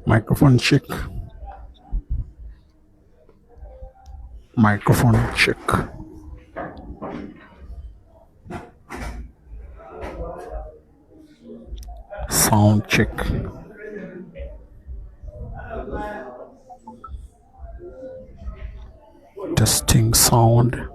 Microphone check. Microphone check. Sound check. Testing sound.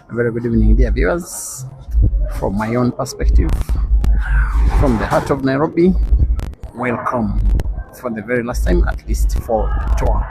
A very good evening, dear viewers. From my own perspective, from the heart of Nairobi, welcome for the very last time, at least for the tour.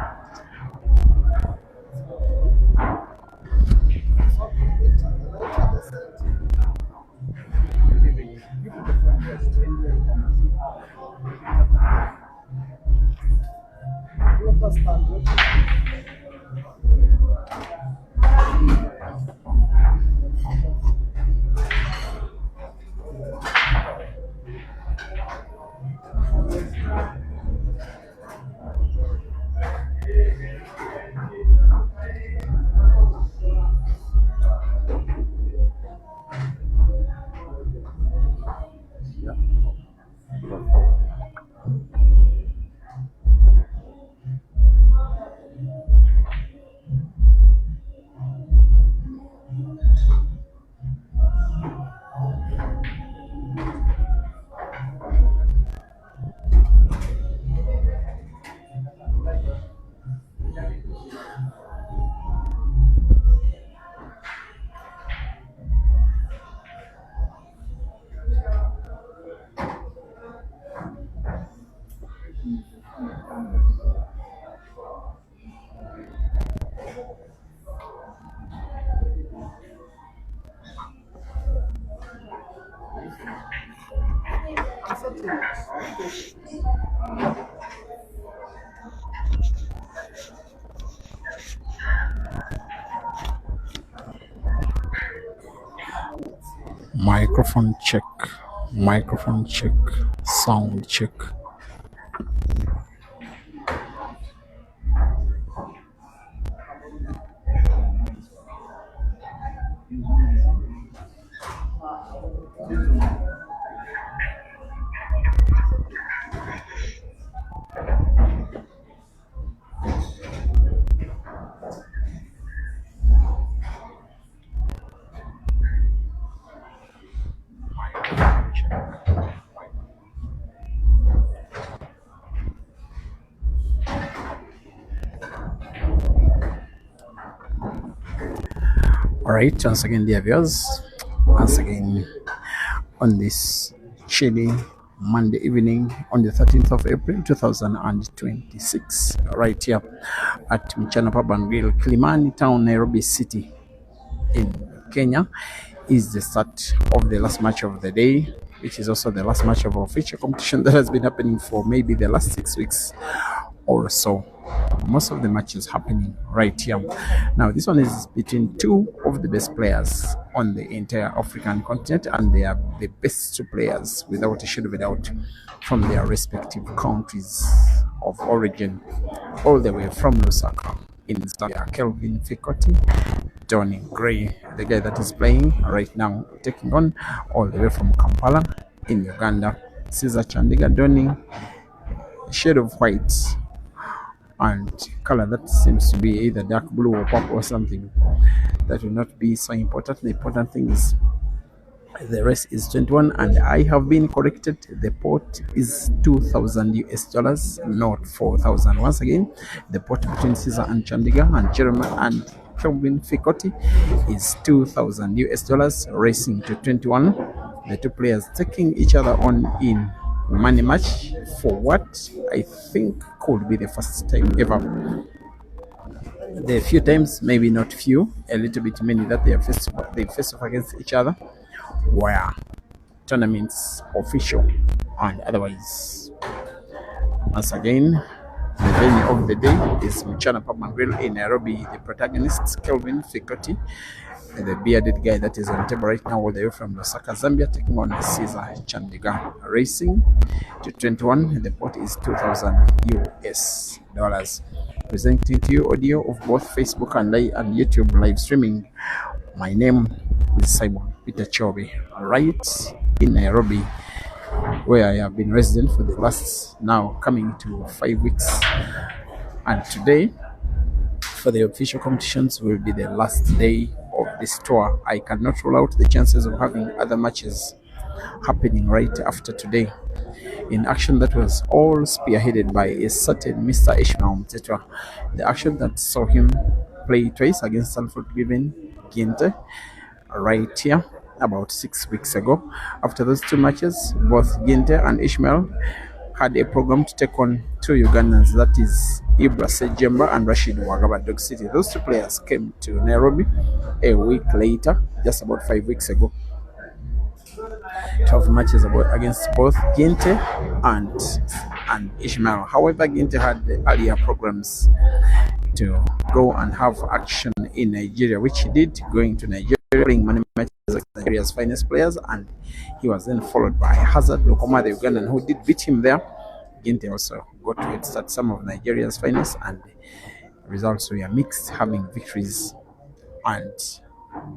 Microphone check, microphone check, sound check. Alright, once again, dear viewers, once again on this chilly Monday evening on the 13th of April 2026, right here at Mchana Pub and Grill, Kilimani Town, Nairobi City in Kenya, is the start of the last match of the day, which is also the last match of our official competition that has been happening for maybe the last 6 weeks or so. Most of the matches happening right here. Now this one is between two of the best players on the entire African continent, and they are the best two players without a shadow of a doubt from their respective countries of origin, all the way from Lusaka in Zambia. Kelvin Fikoti, Johnny Gray, the guy that is playing right now, taking on all the way from Kampala in Uganda, CEASER Chandiga, donning a shade of white and color that seems to be either dark blue or purple or something. That will not be so important. The important thing is the rest is 21, and I have been corrected. The pot is 2,000 US dollars, not 4,000. Once again, the pot between CEASER and Chandiga and Jeremy and Kelvin Fikoti is 2,000 US dollars, racing to 21. The two players taking each other on in money match for what I think could be the first time ever. The few times, maybe not few, a little bit many, that they face off against each other were tournaments official and otherwise. Once again, the venue of the day is Mchana Pub and Grill in Nairobi. The protagonists, Kelvin Fikoti, the bearded guy that is on the table right now, all the way from Lusaka, Zambia, taking on CEASER Chandiga, racing to 21. The pot is 2,000 US dollars. Presenting to you audio of both Facebook and YouTube live streaming. My name is Simon Peter Chobe, right in Nairobi, where I have been resident for the last, now coming to 5 weeks. And today, for the official competitions, will be the last day of this tour. I cannot rule out the chances of having other matches happening right after today, in action that was all spearheaded by a certain Mr. Ishmael Mtetwa. The action that saw him play twice against Unforgiven Ginte right here about 6 weeks ago. After those two matches, both Ginte and Ishmael had a program to take on two Ugandans, that is Ibra Sejemba and Rashid Wagaba Dog City. Those two players came to Nairobi a week later, just about 5 weeks ago. 12 matches against both Ginte and Ishmael. However, Ginte had the earlier programs to go and have action in Nigeria, which he did, going to Nigeria, playing many matches against Nigeria's finest players, and he was then followed by Hazard Lokoma, the Ugandan, who did beat him there. Ginte also got to head start some of Nigeria's finest, and results were mixed, having victories and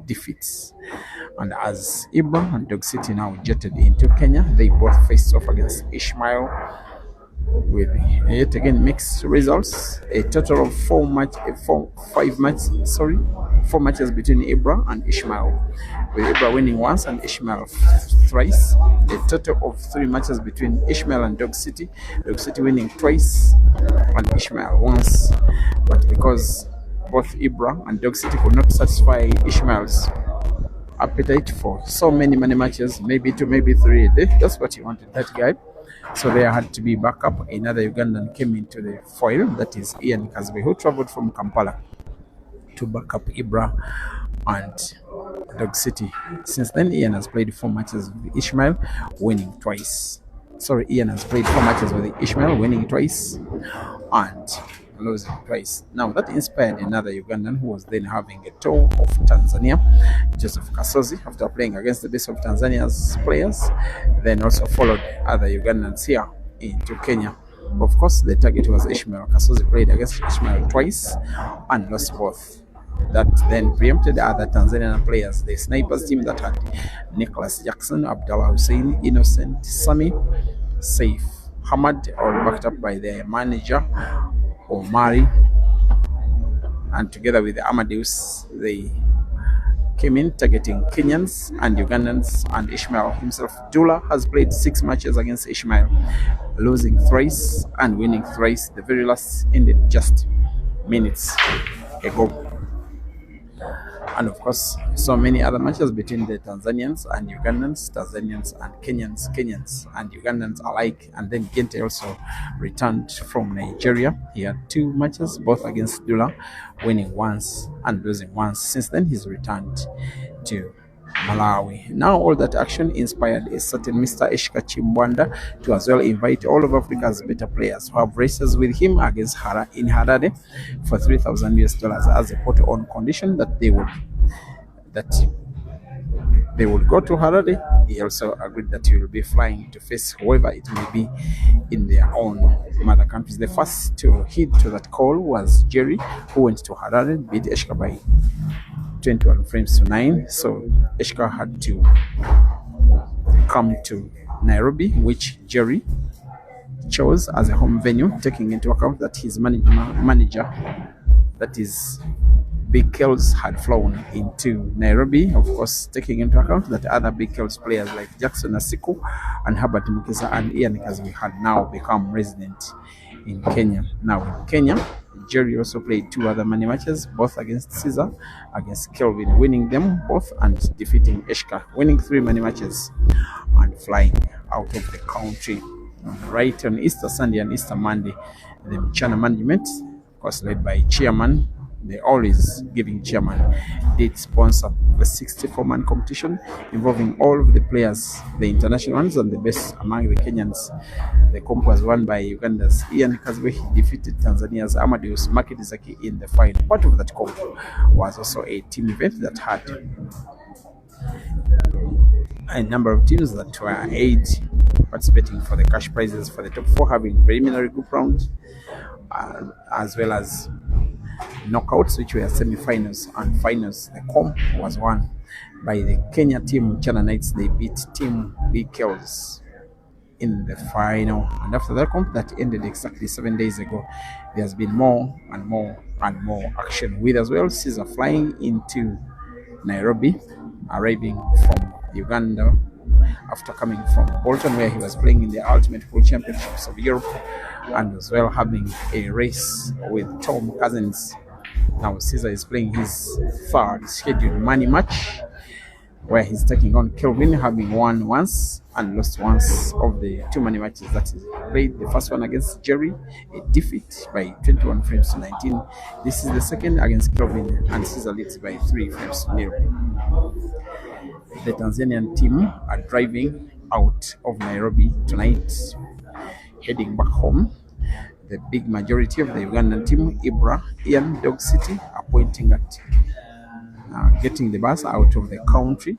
defeats. And as Ibra and Dog City now jetted into Kenya, they both faced off against Ishmael with yet again mixed results. A total of four matches between Ibra and Ishmael, with Ibra winning once and Ishmael thrice. A total of 3 matches between Ishmael and Dog City winning twice and Ishmael once. But because both Ibra and Dog City could not satisfy Ishmael's appetite for so many matches, maybe 2, maybe 3 a day, that's what he wanted, that guy. So there had to be backup. Another Ugandan came into the foil, that is Ian Kasbe, who traveled from Kampala to back up Ibra and Dog City. Since then, Ian has played 4 matches with Ishmael, winning twice Sorry, Ian has played 4 matches with Ishmael, winning twice and losing twice. Now that inspired another Ugandan who was then having a tour of Tanzania, Joseph Kasozi, after playing against the best of Tanzania's players, then also followed other Ugandans here into Kenya. Of course, the target was Ishmael. Kasozi played against Ishmael twice and lost both. That then preempted other Tanzanian players. The snipers team that had Nicholas Jackson, Abdallah Hussein, Innocent Sami, Saif Hamad, all backed up by their manager Omari, and together with Amadeus, they came in targeting Kenyans and Ugandans and Ishmael himself. Dula has played 6 matches against Ishmael, losing thrice and winning thrice. The very last ended just minutes ago. And of course, so many other matches between the Tanzanians and Ugandans, Tanzanians and Kenyans and Ugandans alike. And then Gente also returned from Nigeria. He had 2 matches, both against Dula, winning once and losing once. Since then, he's returned to Malawi. Now all that action inspired a certain Mr. Eshka Chimbwanda to as well invite all of Africa's better players who have races with him against in Harare for $3,000 as a photo on condition that they would go to Harare. He also agreed that he will be flying to face whoever it may be in their own mother countries. The first to heed to that call was Jerry, who went to Harare, beat Eshka by 21 frames to 9. So Eshka had to come to Nairobi, which Jerry chose as a home venue, taking into account that his manager, that is Big Kells, had flown into Nairobi. Of course, taking into account that other Big Kells players like Jackson Asiku and Herbert Mukisa and Ian Kazwi had now become resident in Kenya. Now in Kenya, Jerry also played 2 other money matches, both against CEASER, against Kelvin, winning them both and defeating Eshka, winning 3 money matches and flying out of the country. Right on Easter Sunday and Easter Monday, the Mchana management, of course led by chairman, the always giving chairman, did sponsor the 64-man competition involving all of the players, the international ones and the best among the Kenyans. The comp was won by Uganda's Ian Kazwe. He defeated Tanzania's Amadeus Makidizaki in the final. Part of that comp was also a team event that had a number of teams that were 8 participating for the cash prizes for the top 4, having preliminary group round as well as knockouts, which were semi-finals and finals. The comp was won by the Kenya team, Chana Knights. They beat Team Big Kells in the final. And after that comp that ended exactly 7 days ago, there's been more and more action, with as well CEASER flying into Nairobi, arriving from Uganda after coming from Bolton, where he was playing in the Ultimate Pool Championships of Europe, and as well having a race with Tom Cousins. Now CEASER is playing his 3rd scheduled money match, where he's taking on KELVIN, having won once and lost once of the 2 money matches that he played. The first one against Jerry, a defeat by 21 frames to 19. This is the second against KELVIN, and CEASER leads by 3 frames to 0. The Tanzanian team are driving out of Nairobi tonight, heading back home. The big majority of the Ugandan team, Ibra, Ian, Dog City, are pointing at getting the bus out of the country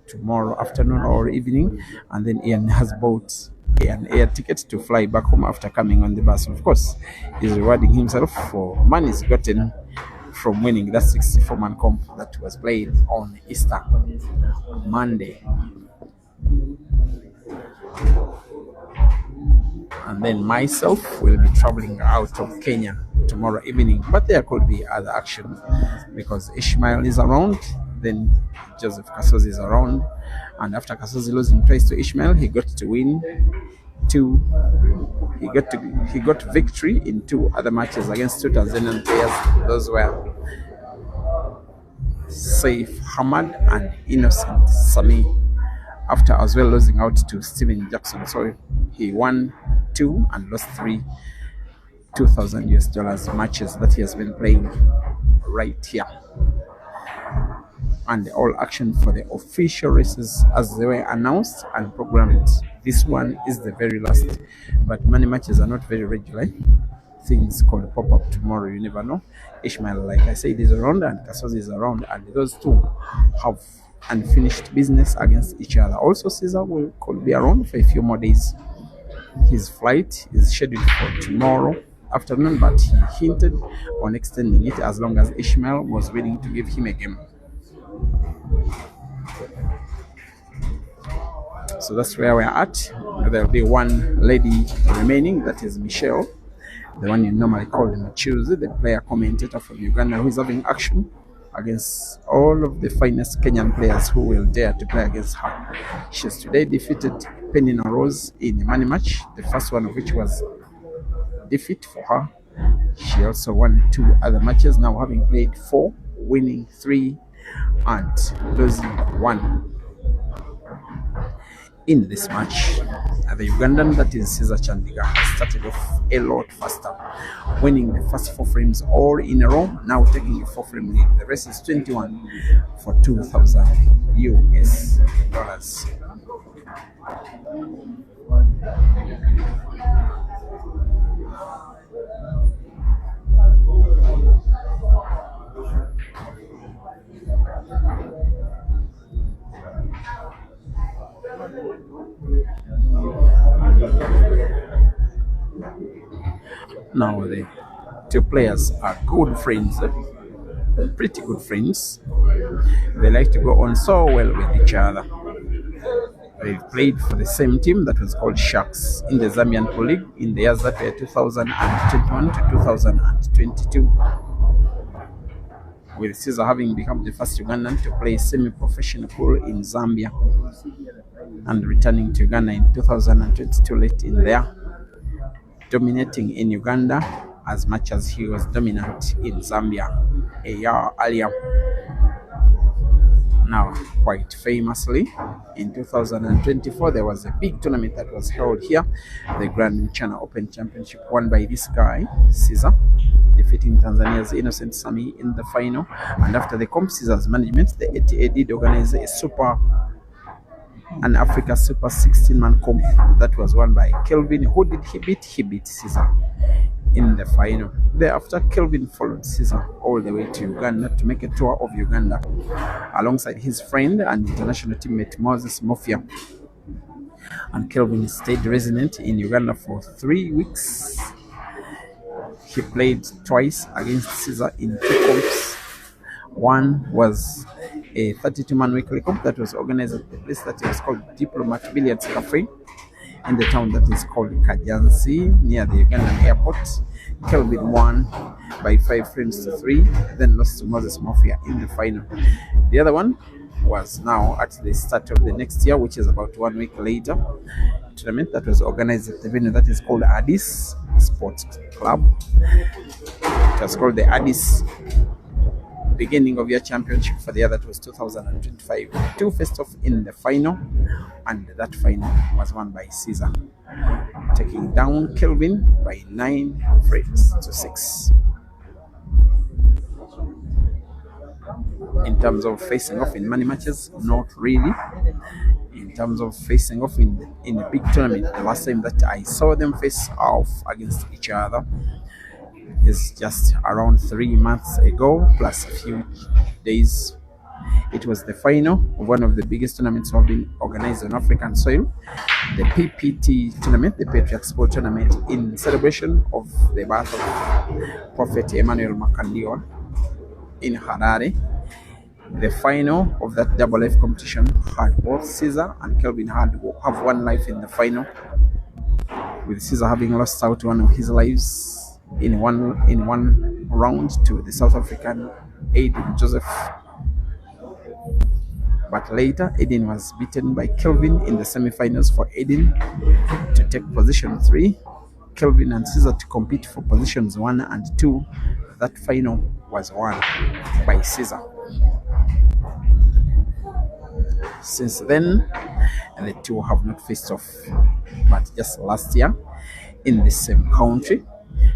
tomorrow afternoon or evening, and then Ian has bought an air ticket to fly back home after coming on the bus. Of course, he's rewarding himself for monies gotten from winning that 64-man comp that was played on Easter Monday. And then myself will be traveling out of Kenya tomorrow evening, but there could be other action because Ishmael is around, then Joseph Kasozi is around, and after Kasozi losing twice to Ishmael, he got to win 2. He got victory in 2 other matches against 2 Tanzanian players. Those were Saif Hamad and Innocent Sami, after as well losing out to Steven Jackson. So he won 2 and lost 3 $2,000 matches that he has been playing right here. and all action for the official races as they were announced and programmed. This one is the very last, but many matches are not very regular. Things could pop up tomorrow, you never know. Ishmael, like I said, is around, and Kasozi is around, and those two have unfinished business against each other. Also, Caesar could be around for a few more days. His flight is scheduled for tomorrow afternoon, but he hinted on extending it as long as Ishmael was willing to give him a game. So that's where we're at. There'll be one lady remaining, that is Michelle, the one you normally call Machuzi, the player commentator from Uganda, who is having action against all of the finest Kenyan players who will dare to play against her. She's today defeated Penina Rose in a money match, the first one of which was defeat for her. She also won 2 other matches, now having played 4, winning 3 and losing 1. In this match, the Ugandan, that is Caesar Chandiga, has started off a lot faster, winning the first 4 frames all in a row, now taking a 4-frame lead. The rest is 21 for 2,000 US dollars. Now the 2 players are good friends, pretty good friends. They like to go on so well with each other. They've played for the same team that was called Sharks in the Zambian Pro League in the years that were 2021 to 2022. With Caesar having become the first Ugandan to play semi-professional pool in Zambia and returning to Uganda in 2022 late in there, dominating in Uganda as much as he was dominant in Zambia a year earlier. Now, quite famously, in 2024, there was a big tournament that was held here, the Grand China Open Championship, won by this guy, Caesar, defeating Tanzania's Innocent Sami in the final. And after the comp, Caesar's management, the ATA did organize an Africa Super 16-man comp that was won by KELVIN. Who did he beat? He beat Caesar in the final. Thereafter, KELVIN followed Caesar all the way to Uganda to make a tour of Uganda alongside his friend and international teammate Moses Mofia. And KELVIN stayed resident in Uganda for 3 weeks. He played twice against Caesar in 2 comps. One was a 32-man weekly comp that was organized at the place that was called Diplomat Billiards Cafe in the town that is called Kajansi near the Ugandan airport. KELVIN won by 5 frames to 3, then lost to Moses Mafia in the final. The other one was now at the start of the next year, which is about 1 week later. A tournament that was organized at the venue that is called Addis Sports Club. It was called the Addis beginning of year championship for the year that was 2025. 2 faced off in the final, and that final was won by Caesar, taking down KELVIN by 9 frames to 6. In terms of facing off in money matches, not really. In terms of facing off in a big tournament, the last time that I saw them face off against each other is just around 3 months ago, plus a few days. It was the final of one of the biggest tournaments have been organized on African soil, the PPT tournament, the Patriot Sport Tournament, in celebration of the birth of Prophet Emmanuel Makandiwa in Harare. The final of that double life competition had both Caesar and KELVIN have one life in the final, with Caesar having lost out one of his lives in one round to the South African Aiden Joseph. But later, Aiden was beaten by KELVIN in the semi-finals for Aiden to take position 3. KELVIN and Caesar to compete for positions 1 and 2. That final was won by Caesar. Since then, the two have not faced off, but just last year in the same country,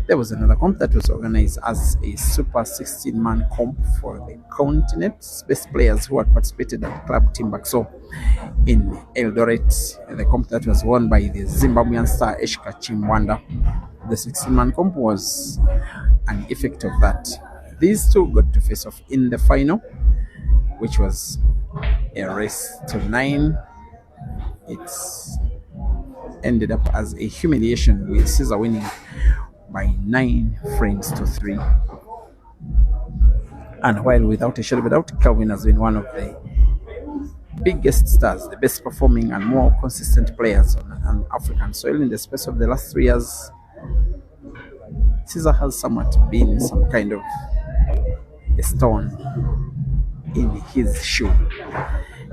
There was another comp that was organized as a Super 16-man comp for the continent's best players who had participated at Club Timbuktu in Eldoret. The comp that was won by the Zimbabwean star Eshka Chimwanda. The 16-man comp was an effect of that. These two got to face off in the final, which was a race to 9. It's ended up as a humiliation, with CEASER winning by 9 frames to 3. And while without a shadow of a doubt, KELVIN has been one of the biggest stars, the best performing and more consistent players on African soil in the space of the last 3 years, CEASER has somewhat been some kind of a stone in his shoe.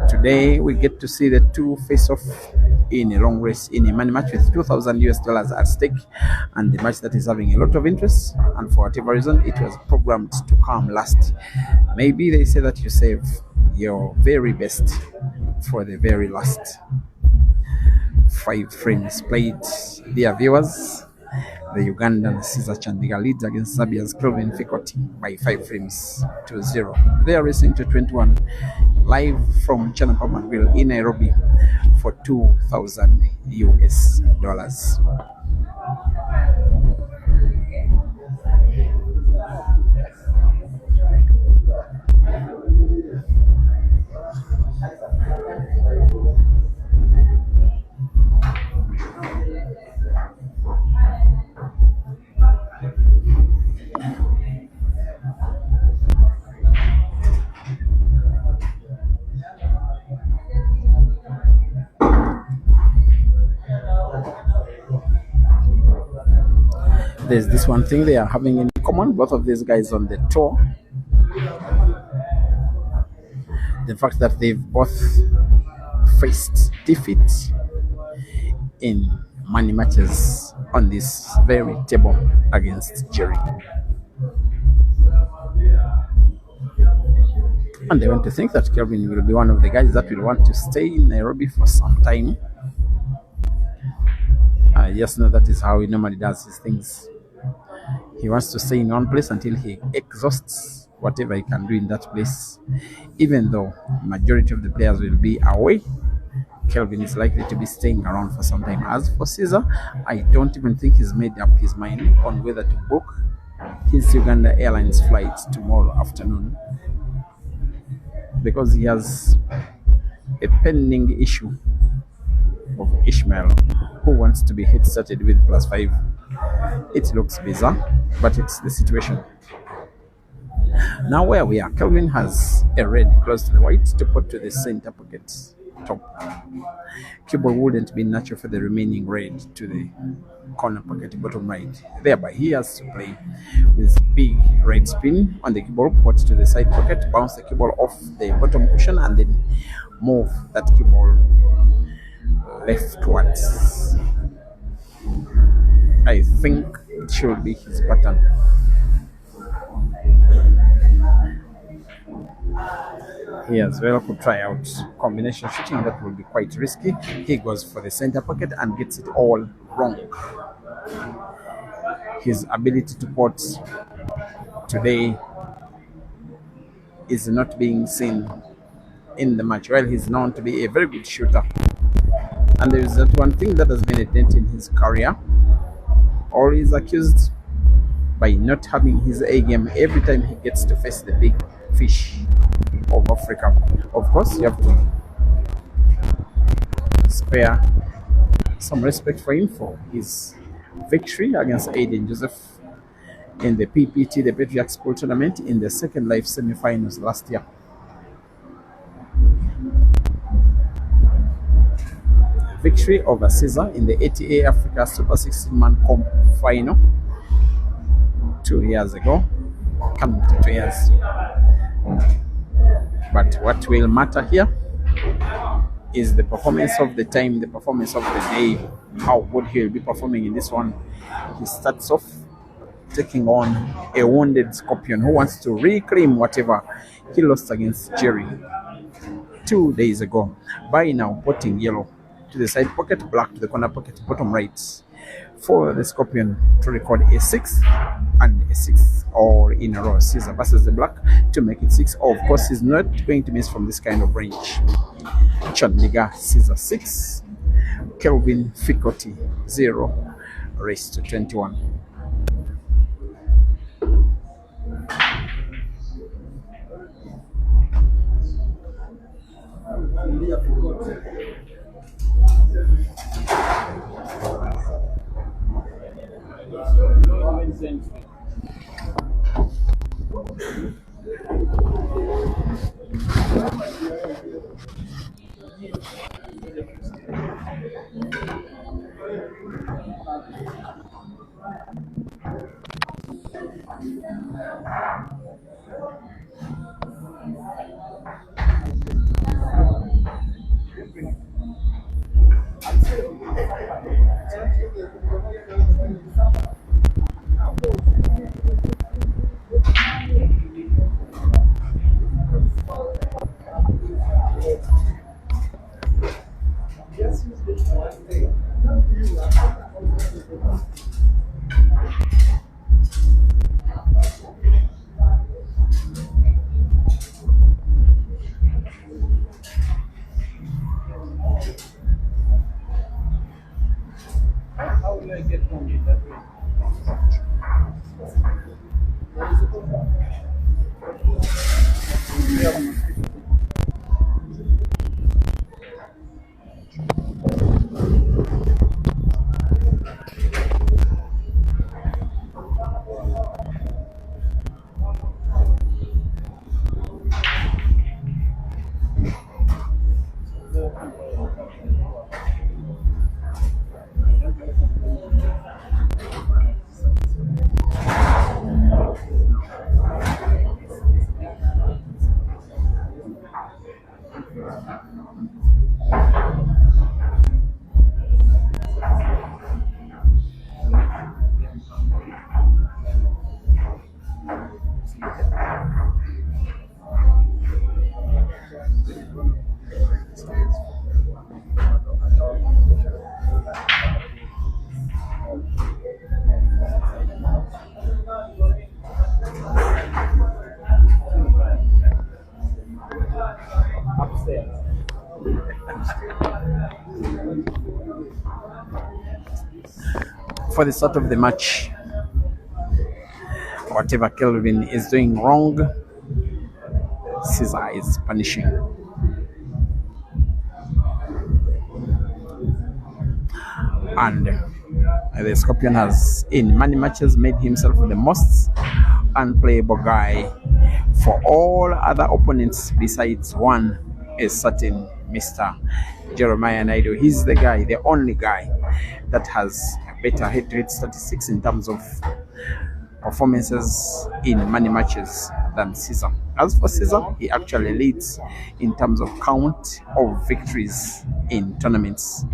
Today we get to see the two face off in a long race in a money match with $2,000 at stake, and the match that is having a lot of interest, and for whatever reason it was programmed to come last. Maybe they say that you save your very best for the very last. 5 frames played, dear viewers. The Ugandan CEASER CHANDIGA leads against Zambia's KELVIN by 5 frames to 0. They are racing to 21, live from Chanapama Grill in Nairobi for $2,000 US. There's this one thing they are having in common, both of these guys on the tour. The fact that they've both faced defeat in money matches on this very table against Jerry. And they want to think that KELVIN will be one of the guys that will want to stay in Nairobi for some time. I just know that is how he normally does his things. He wants to stay in one place until he exhausts whatever he can do in that place. Even though majority of the players will be away, KELVIN is likely to be staying around for some time. As for CEASER, I don't even think he's made up his mind on whether to book his Uganda Airlines flight tomorrow afternoon, because he has a pending issue of Ishmael, who wants to be hit started with +5. It looks bizarre, but it's the situation. Now where we are, KELVIN has a red close to the white to put to the center pocket top. Keyboard wouldn't be natural for the remaining red to the corner pocket bottom right. Thereby he has to play with big red spin on the keyboard, put to the side pocket, bounce the keyboard off the bottom cushion, and then move that keyboard leftwards. I think it should be his pattern. He as well could try out combination shooting. That will be quite risky. He goes for the center pocket and gets it all wrong. His ability to pot today is not being seen in the match. Well, he's known to be a very good shooter, and there is that one thing that has been a dent in his career. Always accused by not having his A game every time he gets to face the big fish of Africa. Of course, you have to spare some respect for him for his victory against Aiden Joseph in the PPT, the Patriots Pool Tournament, in the second live semi-finals last year. Victory over CEASER in the ATA Africa Super 16-man comp final 2 years ago, coming to 2 years. But what will matter here is the performance of the time, the performance of the day, how good he will be performing in this one. He starts off taking on a wounded Scorpion who wants to reclaim whatever he lost against Jerry 2 days ago by now putting yellow to the side pocket, black to the corner pocket, bottom right. for the Scorpion to record a 6 and a 6 all in a row. Caesar versus the Black to make it 6. Of course, he's not going to miss from this kind of range. Chandiga, Caesar 6, Kelvin Fikoti 0, raised to 21. For the start of the match, whatever Kelvin is doing wrong, Caesar is punishing. And the Scorpion has, in many matches, made himself the most unplayable guy for all other opponents besides one, a certain Mr. Jeremiah Naidu. He's the guy, the only guy that has better head-to-head statistics in terms of performances in many matches than Caesar. As for Caesar, he actually leads in terms of count of victories in tournaments.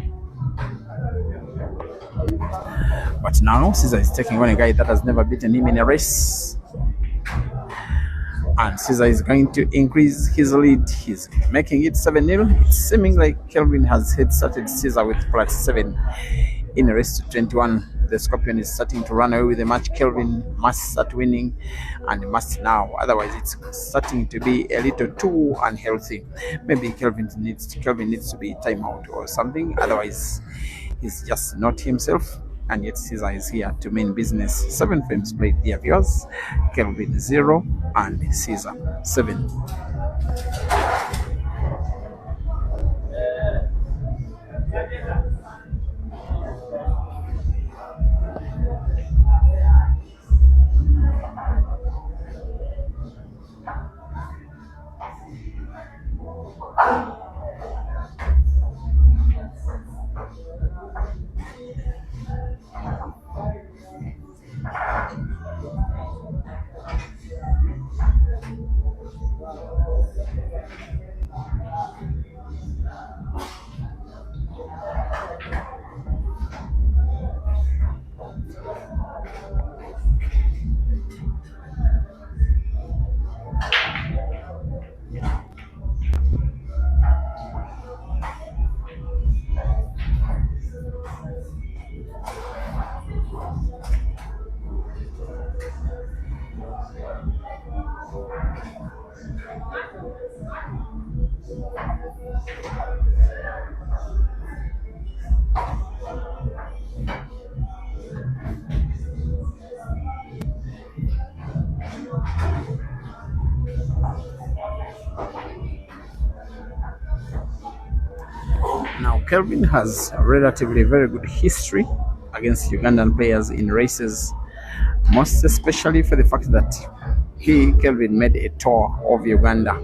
But now Caesar is taking on a guy that has never beaten him in a race. And Caesar is going to increase his lead. He's making it 7-0. It's seeming like Kelvin has head-started Caesar with +7 in a race to 21. The Scorpion is starting to run away with the match. Kelvin must start winning, and must now. Otherwise, it's starting to be a little too unhealthy. Maybe Kelvin needs to be timeout or something. Otherwise, he's just not himself. And yet Caesar is here to mean business. 7 frames played, dear viewers. Kelvin 0 and Caesar 7. Kelvin has a relatively very good history against Ugandan players in races, most especially for the fact that Kelvin made a tour of Uganda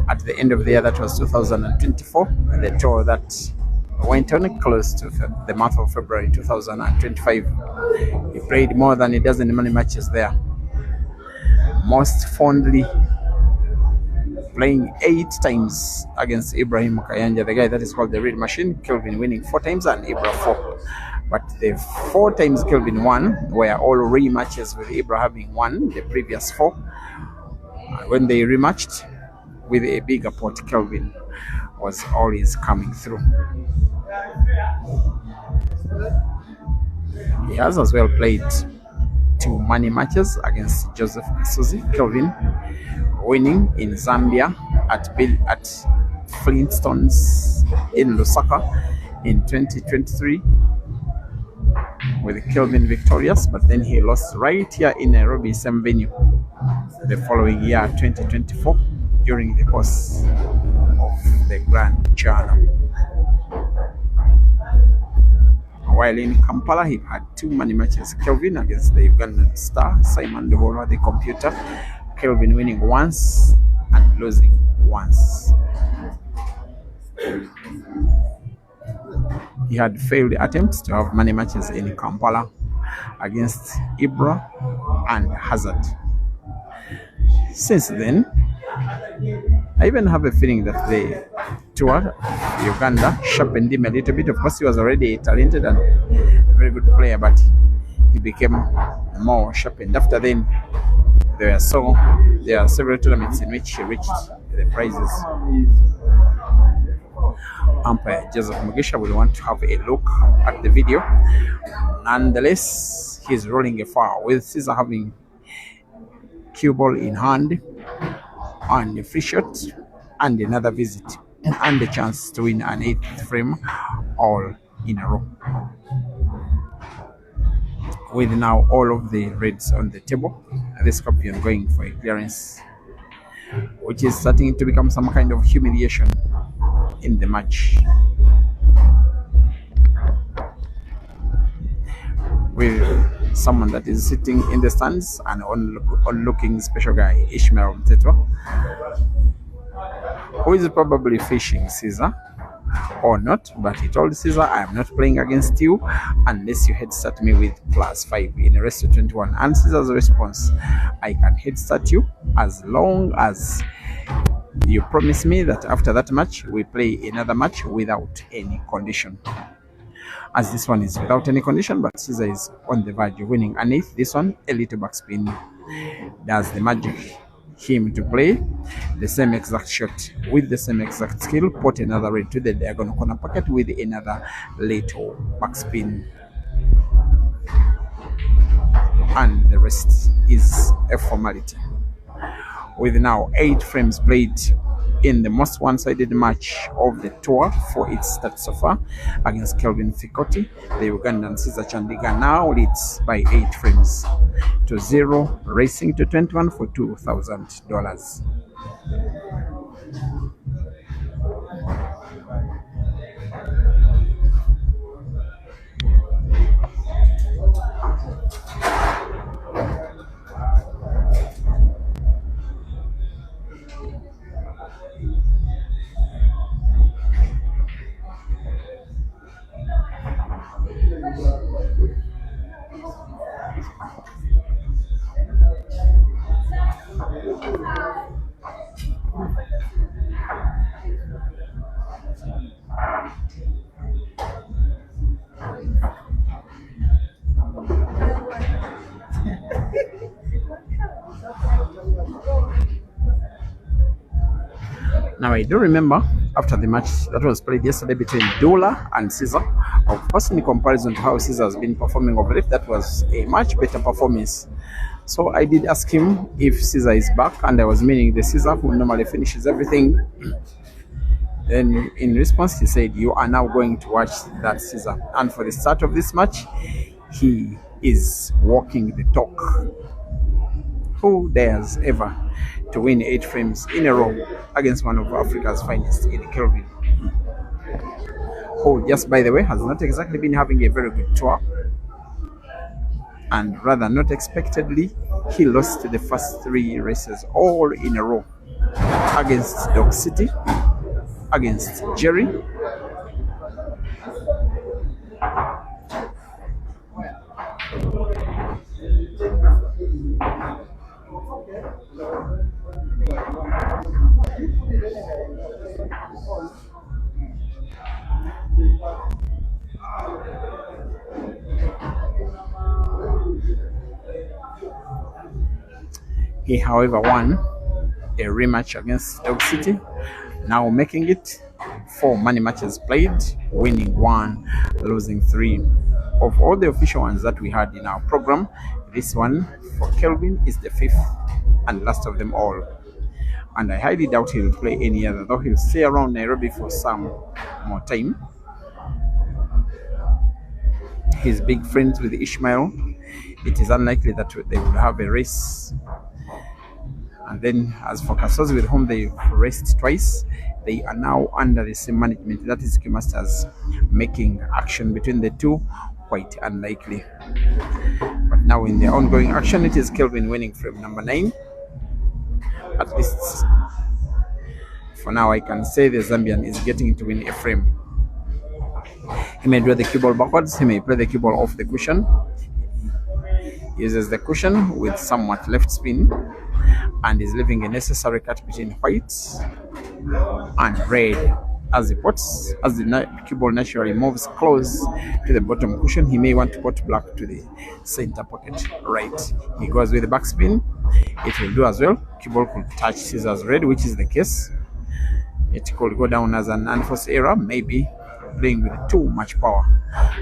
at the end of the year, that was 2024, the tour that went on close to the month of February 2025. He played more than a dozen money matches there, most fondly playing 8 times against Ibrahim Kayanja, the guy that is called the Real Machine. Kelvin winning 4 times and Ibra 4. But the 4 times Kelvin won were all rematches with Ibra having won the previous 4. When they rematched with a bigger pot, Kelvin was always coming through. He has as well played 2 money matches against Joseph Suzy. Kelvin winning in Zambia at Flintstones in Lusaka in 2023, with Kelvin victorious, but then he lost right here in Nairobi, same venue, the following year, 2024, during the course of the Grand Channel. While in Kampala, he had 2 money matches. Kelvin against the Ugandan star Simon Dovolo, the computer. Kelvin winning once and losing once. He had failed attempts to have money matches in Kampala against Ibra and Hazard. Since then, I even have a feeling that the tour Uganda sharpened him a little bit. Of course, he was already a talented and a very good player, but he became more sharpened. After then, there are several tournaments in which he reached the prizes. Umpire Joseph Mugisha will want to have a look at the video. Nonetheless, he's rolling a foul with Caesar having cue ball in hand and a free shot and another visit and a chance to win an 8th frame all in a row. With now all of the reds on the table, the Scorpion going for a clearance, which is starting to become some kind of humiliation in the match. With someone that is sitting in the stands and on-looking special guy, Ishmael Mtetwa, who is probably fishing Caesar or not, but he told Caesar, I am not playing against you unless you head start me with +5 in a race to 21. And Caesar's response, I can head start you as long as you promise me that after that match we play another match without any condition. As this one is without any condition, but Caesar is on the verge of winning an 8th. This one, a little backspin, does the magic. Him to play the same exact shot with the same exact skill, put another red to the diagonal corner pocket with another little backspin, and the rest is a formality. With now 8 frames played in the most one-sided match of the tour for its start so far against Kelvin Fikoti, the Ugandan Caesar Chandiga now leads by 8 frames to 0, racing to 21 for $2,000. Now I do remember after the match that was played yesterday between Dula and Caesar, of course in comparison to how Caesar has been performing of late, that was a much better performance. So I did ask him if Caesar is back, and I was meaning the Caesar who normally finishes everything. Then in response he said, you are now going to watch that Caesar, and for the start of this match he is walking the talk. Who dares ever to win 8 frames in a row against one of Africa's finest in Kelvin? who just by the way has not exactly been having a very good tour, and rather not expectedly, he lost the first 3 races all in a row against Dog City, against Jerry, he however won a rematch against Dog City, now making it 4 money matches played, winning 1, losing 3. Of all the official ones that we had in our program, this one for Kelvin is the 5th and last of them all. And I highly doubt he'll play any other, though he'll stay around Nairobi for some more time. He's big friends with Ishmael. It is unlikely that they will have a race. And then as for Kasozi, with whom they raced twice, they are now under the same management. That is Masters, making action between the two quite unlikely. But now in their ongoing action, it is Kelvin winning frame number 9. At least for now, I can say the Zambian is getting to win a frame. He may draw the cue ball backwards, he may play the cue ball off the cushion. He uses the cushion with somewhat left spin and is leaving a necessary cut between white and red. As the cue ball naturally moves close to the bottom cushion, he may want to put black to the center pocket right. He goes with the backspin. It will do as well. Cue ball could touch scissors red, which is the case. It could go down as an unforced error, maybe playing with too much power,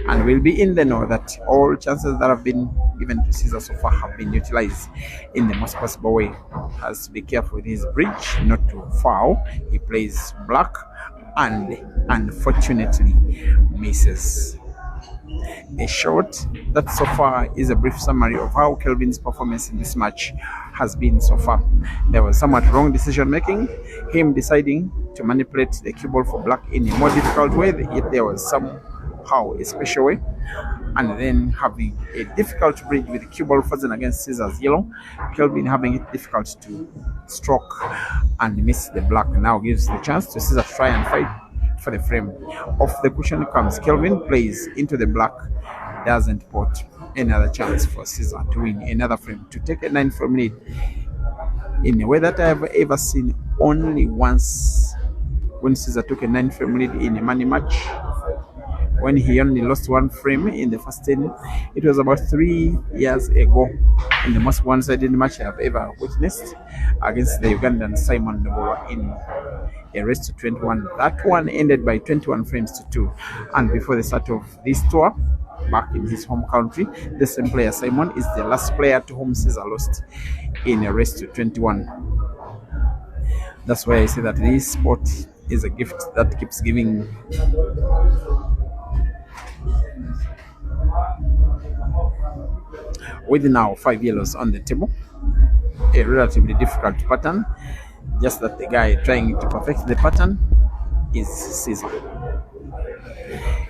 and we'll be in the know that all chances that have been given to Caesar so far have been utilized in the most possible way. Has to be careful with his bridge not to foul. He plays black and unfortunately misses. A short that so far is a brief summary of how Kelvin's performance in this match has been so far. There was somewhat wrong decision making, him deciding to manipulate the cue ball for black in a more difficult way, yet there was somehow a special way, and then having a difficult bridge with the cue ball frozen against Caesar's yellow. Kelvin having it difficult to stroke and miss the black now gives the chance to Caesar to try and fight for the frame. Off the cushion comes Kelvin, plays into the black, doesn't put another chance for Caesar to win another frame, to take a 9 frame lead in a way that I have ever seen only once, when Caesar took a 9 frame lead in a money match. When he only lost 1 frame in the first 10, it was about 3 years ago, in the most one-sided match I have ever witnessed against the Ugandan Simon Nobola in a race to 21. That one ended by 21 frames to 2. And before the start of this tour, back in his home country, the same player Simon is the last player to whom Caesar lost in a race to 21. That's why I say that this sport is a gift that keeps giving. With now 5 yellows on the table, a relatively difficult pattern, just that the guy trying to perfect the pattern is Caesar.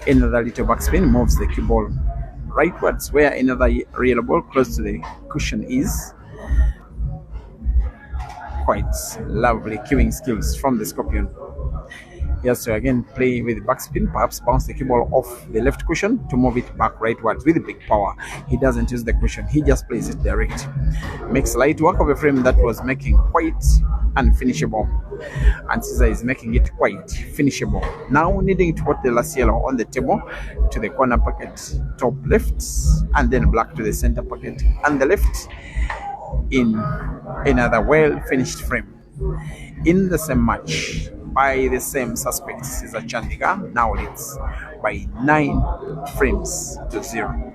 Another little backspin moves the cue ball rightwards, where another yellow ball close to the cushion is. Quite lovely cueing skills from the Scorpion. He has to again play with the backspin, perhaps bounce the cue ball off the left cushion to move it back rightwards with big power. He doesn't use the cushion, he just plays it direct. Makes light work of a frame that was making quite unfinishable, and Caesar is making it quite finishable. Now needing to put the last yellow on the table to the corner pocket top left, and then black to the center pocket and the left, in another well finished frame. In the same match, by the same suspects, Caesar Chandiga now leads by 9 frames to 0.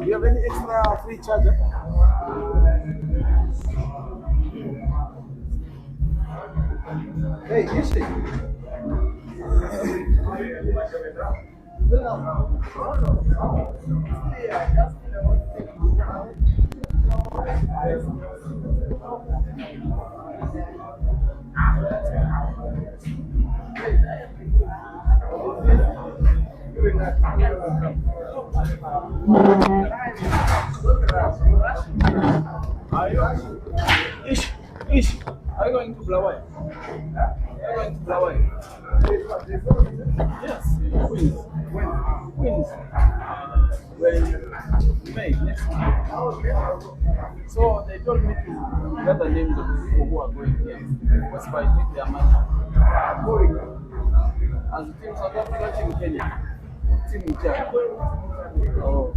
you have any extra free charger? Hey, Ishi. Ish, are you going to Blawai? Are you going to Blawai? Yes, Queens. Queens. When May next month. So they told me to get the names of the people who are going here. Because if I take their money, as Team South Africa, Team Kenya, Team Chad. Oh.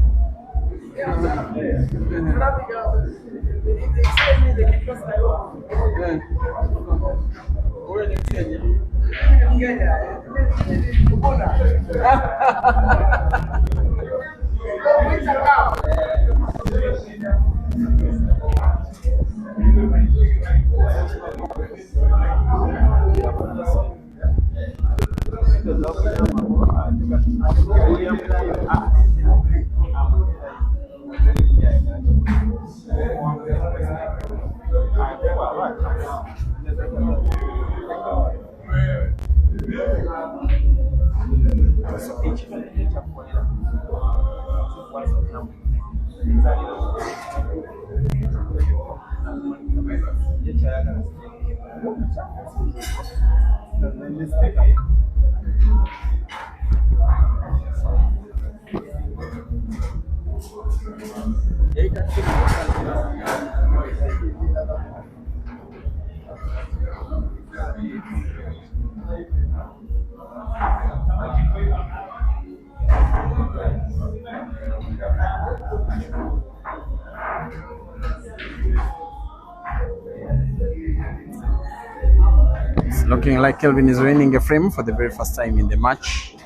It's looking like Kelvin is winning a frame for the very first time in the match,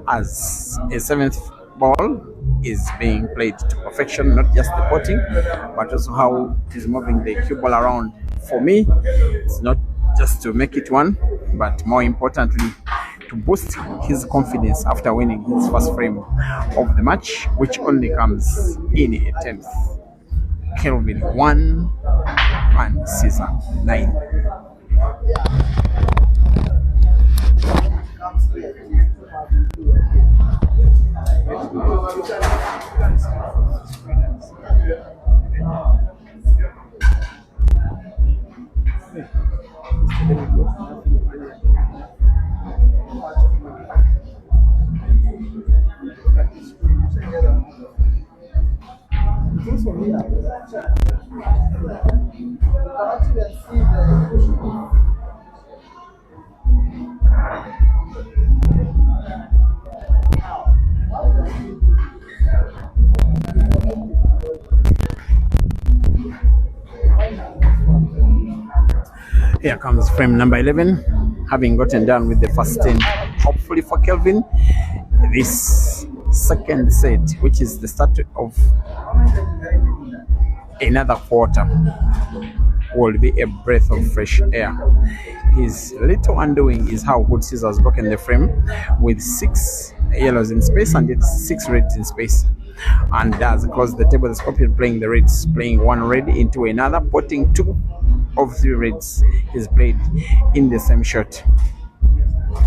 as a seventh ball is being played to perfection, not just the potting, but also how he's moving the cue ball around. For me, it's not just to make it one, but more importantly, to boost his confidence after winning his first frame of the match, which only comes in a 10th. Kelvin 1 and Caesar 9. Here comes frame number 11, having gotten done with the first 10. Hopefully for Kelvin, this second set, which is the start of another quarter, will be a breath of fresh air. His little undoing is how good Caesar has broken the frame with 6 yellows in space and it's 6 reds in space. And as across the table, the Scorpion playing the reds, playing 1 red into another, putting 2 of 3 reds is played in the same shot.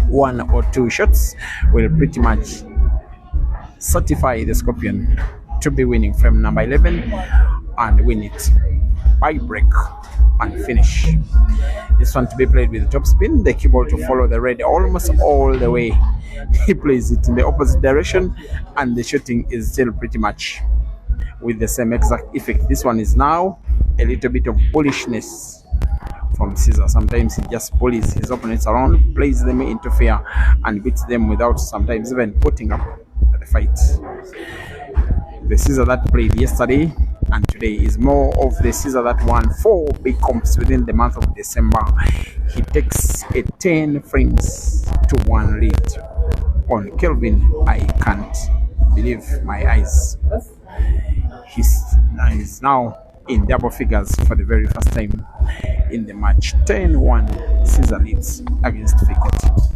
1 or 2 shots will pretty much certify the Scorpion to be winning frame number 11 and win it by break and finish. This one to be played with the top spin, the cue ball to follow the red almost all the way. He plays it in the opposite direction and the shooting is still pretty much with the same exact effect. This one is now a little bit of bullishness from Caesar. Sometimes he just bullies his opponents around, plays them into fear and beats them without sometimes even putting up the fight. The Caesar that played yesterday and today is more of the Caesar that won 4 big comps within the month of December. He takes a 10 frames to 1 lead on Kelvin. I can't believe my eyes. He's now in double figures for the very first time in the match. 10-1 Caesar leads against Fikoti.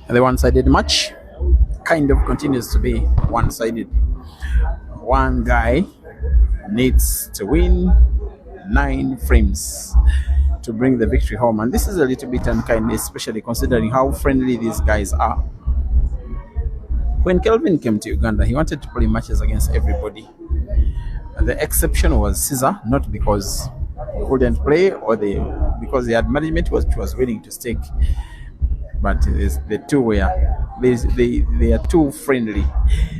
The one-sided match kind of continues to be one-sided. One guy needs to win 9 frames to bring the victory home, and this is a little bit unkind, especially considering how friendly these guys are. When Kelvin came to Uganda, he wanted to play matches against everybody. And the exception was CEASER, not because he couldn't play or because the management which was willing to stake. But the two were they are too friendly.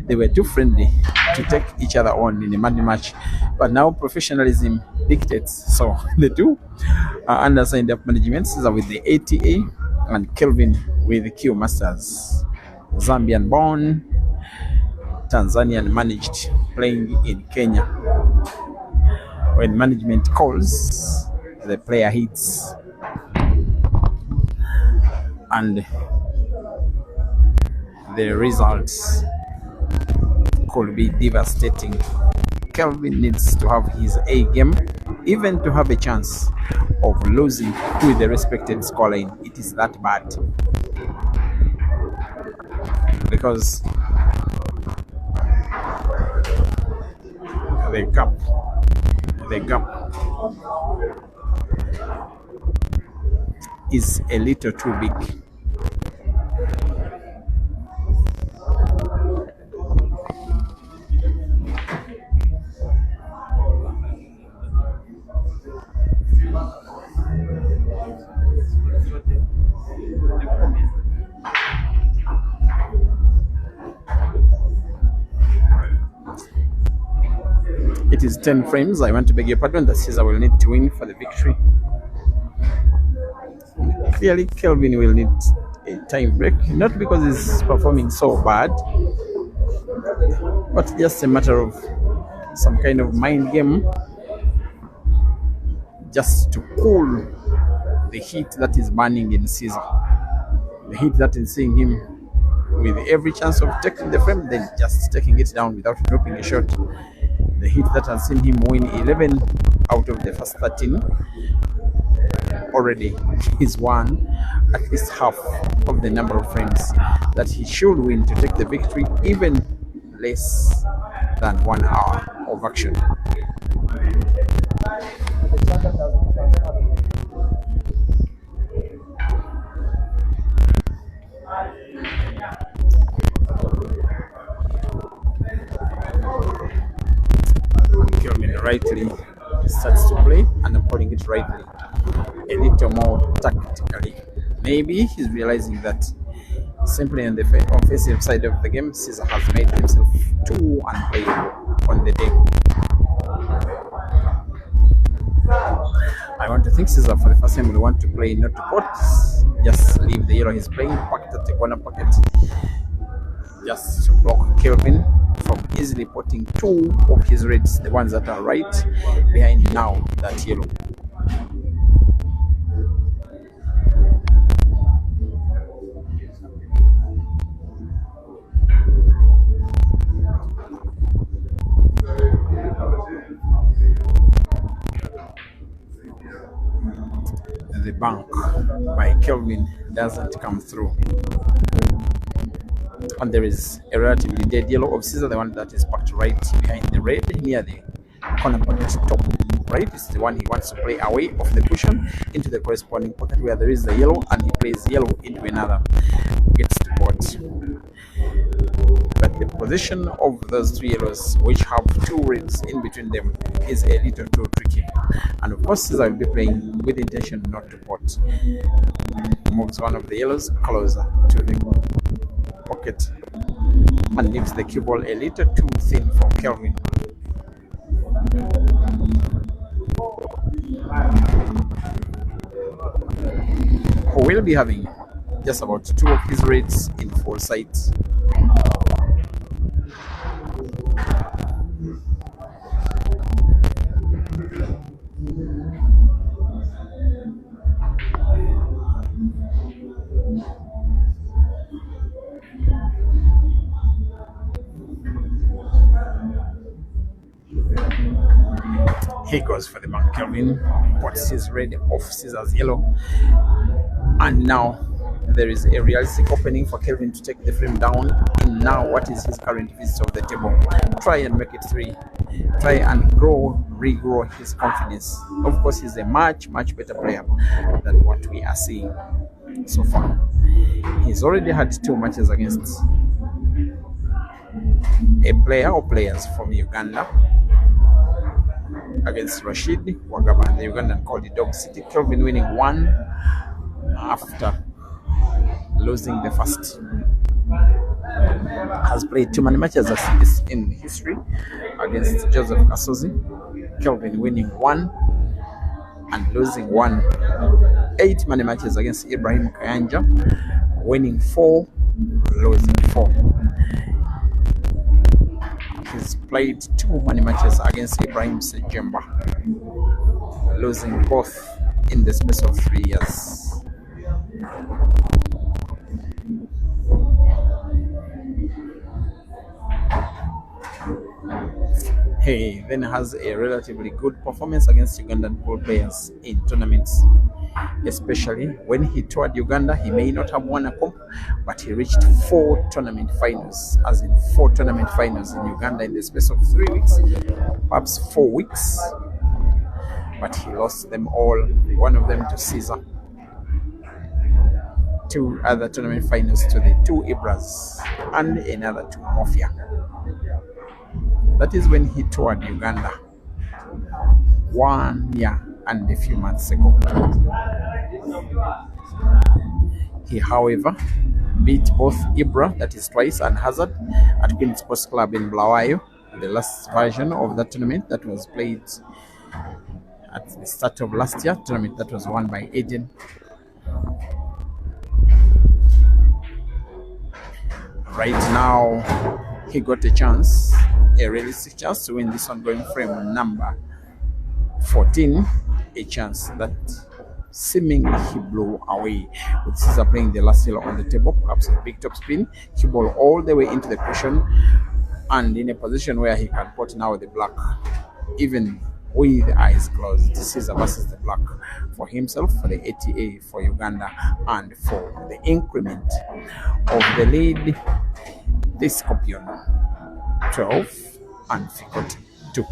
They were too friendly to take each other on in a money match. But now professionalism dictates. So the two are under signed up management. CEASER with the ATA and Kelvin with the Q Masters. Zambian born, Tanzanian managed, playing in Kenya. When management calls, the player hits. And the results could be devastating. Kelvin needs to have his A game, even to have a chance of losing with the respected scoreline. It is that bad. Because the gap is a little too big. It is 10 frames. I want to beg your pardon. That CEASER will need to win for the victory. Clearly, Kelvin will need a time break, not because he's performing so bad, but just a matter of some kind of mind game, just to cool the heat that is burning in CEASER. The heat that is seeing him with every chance of taking the frame, then just taking it down without dropping a shot. The heat that has seen him win 11 out of the first 13 already. He's won at least half of the number of frames that he should win to take the victory, even less than 1 hour of action. Kelvin rightly starts to play, and I'm calling it rightly, a little more tactically. Maybe he's realizing that simply on the offensive side of the game, CEASER has made himself too unplayable on the day. I want to think CEASER for the first time will want to play not to pot, just leave the yellow he's playing, packed at the corner pocket, just to block Kelvin from easily potting 2 of his reds, the ones that are right behind now that yellow. The bank by Kelvin doesn't come through, and there is a relatively dead yellow of CEASER, the one that is packed right behind the red near the corner pocket top right. It's the one he wants to play away of the cushion into the corresponding pocket where there is the yellow, and he plays yellow into another, gets to pot. But the position of those 2 yellows, which have 2 reds in between them, is a little too tricky. And of course, CEASER will be playing with intention not to pot. Moves one of the yellows closer to the pocket and leaves the cue ball a little too thin for Kelvin. Who will be having just about 2 of his reds in 4 sides. He goes for the bank. Kelvin puts his red off CEASER's yellow, and now there is a realistic opening for Kelvin to take the frame down in now what is his current visit of the table. Try and make it 3. Try and regrow his confidence. Of course, he's a much better player than what we are seeing so far. He's already had 2 matches against a player or players from Uganda, against Rashid Wagaba and the Ugandan called the Dog City. Kelvin winning 1 after losing the first. Has played too many matches in history against Joseph Kasozi. Kelvin winning 1 and losing 1. 8 money matches against Ibrahim Kayanja, winning 4, losing 4. He's played 2 money matches against Ibrahim Sejemba, losing both in the space of 3 years. He then has a relatively good performance against Ugandan pool players in tournaments, especially when he toured Uganda. He may not have won a comp, but he reached 4 tournament finals, as in 4 tournament finals in Uganda in the space of 3 weeks, perhaps 4 weeks, but he lost them all, one of them to CEASER, 2 other tournament finals to the 2 Ibras, and another to Mafia. That is when he toured Uganda 1 year and a few months ago. He, however, beat both Ibra, that is twice, and Hazard at Queen Sports Club in Bulawayo, the last version of that tournament that was played at the start of last year, tournament that was won by Eden. Right now, he got a chance, a realistic chance to win this ongoing frame number 14, a chance that seemingly he blew away, with CEASER playing the last yellow on the table, perhaps a big top spin. He ball all the way into the cushion and in a position where he can put now the black, even with the eyes closed. CEASER versus the black for himself, for the ATA, for Uganda, and for the increment of the lead. The Scorpion 12 and Ficot 2.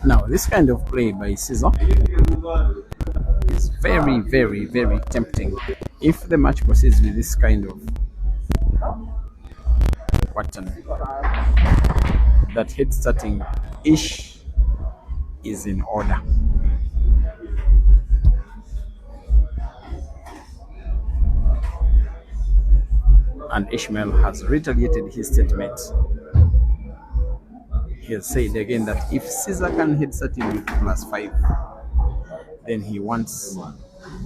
Now, this kind of play by CEASER is very, very, very tempting. If the match proceeds with this kind of pattern, that head starting ish is in order. And Ishmael has retaliated his statement. He has said again that if CEASER can hit starting with +5, Then he wants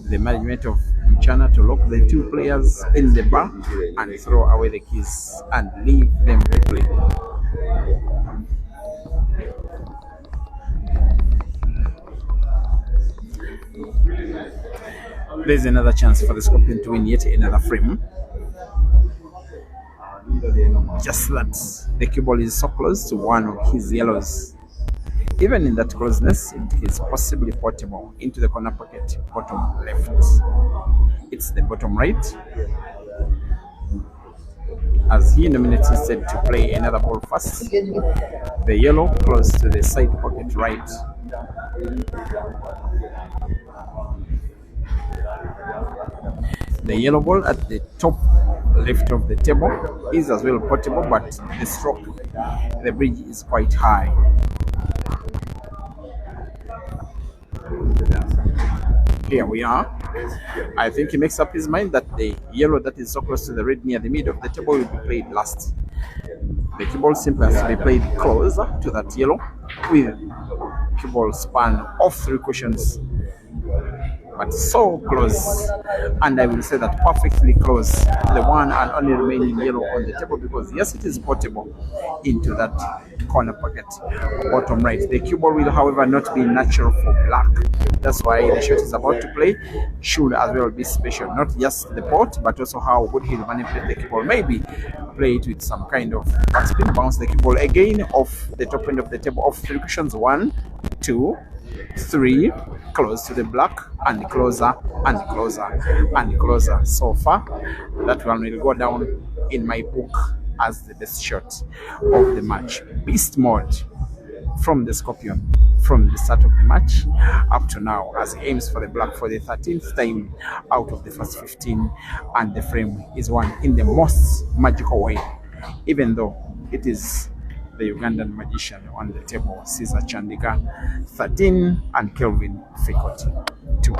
the management of China to lock the two players in the bar and throw away the keys and leave them to play. There's another chance for the Scorpion to win yet another frame. Just that the cue ball is so close to one of his yellows. Even in that closeness, it is possibly portable into the corner pocket, bottom left. It's the bottom right, as he nominates instead to play another ball first. The yellow close to the side pocket right. The yellow ball at the top left of the table is as well portable, but the stroke, the bridge is quite high. Here we are. I think he makes up his mind that the yellow that is so close to the red near the mid of the table will be played last. The cue ball simply has to be played closer to that yellow with cue ball span off 3 cushions, but so close, and I will say that perfectly close to the one and only remaining yellow on the table, because yes, it is portable into that corner pocket bottom right. The cue ball will, however, not be natural for black. That's why the shot is about to play should as well be special, not just the pot, but also how good he'll manipulate the cue ball. Maybe play it with some kind of backspin, bounce the cue ball again off the top end of the table, off 3 cushions, 1, 2, 3, close to the black, and closer and closer and closer. So far, that one will go down in my book as the best shot of the match. Beast mode from the Scorpion from the start of the match up to now, as he aims for the black for the 13th time out of the first 15, and the frame is won in the most magical way, even though it is the Ugandan magician on the table, CEASER CHANDIGA 13 and KELVIN 2.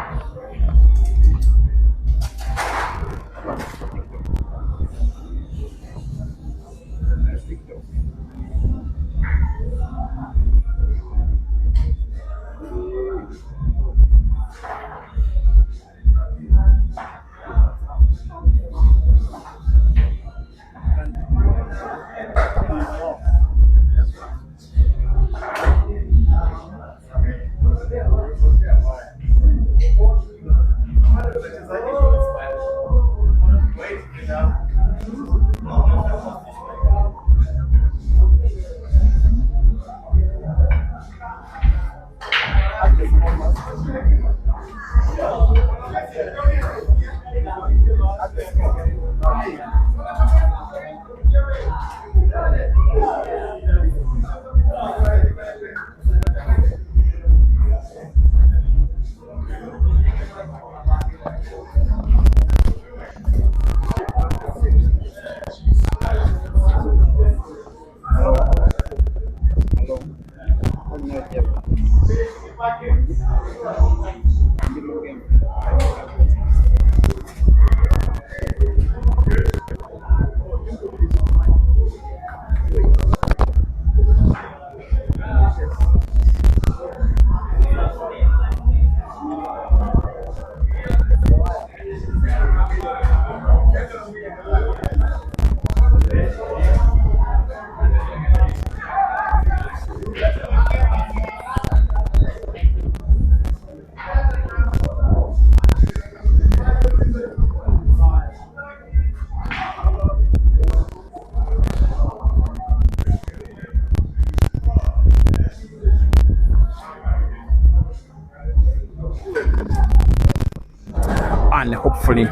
And hopefully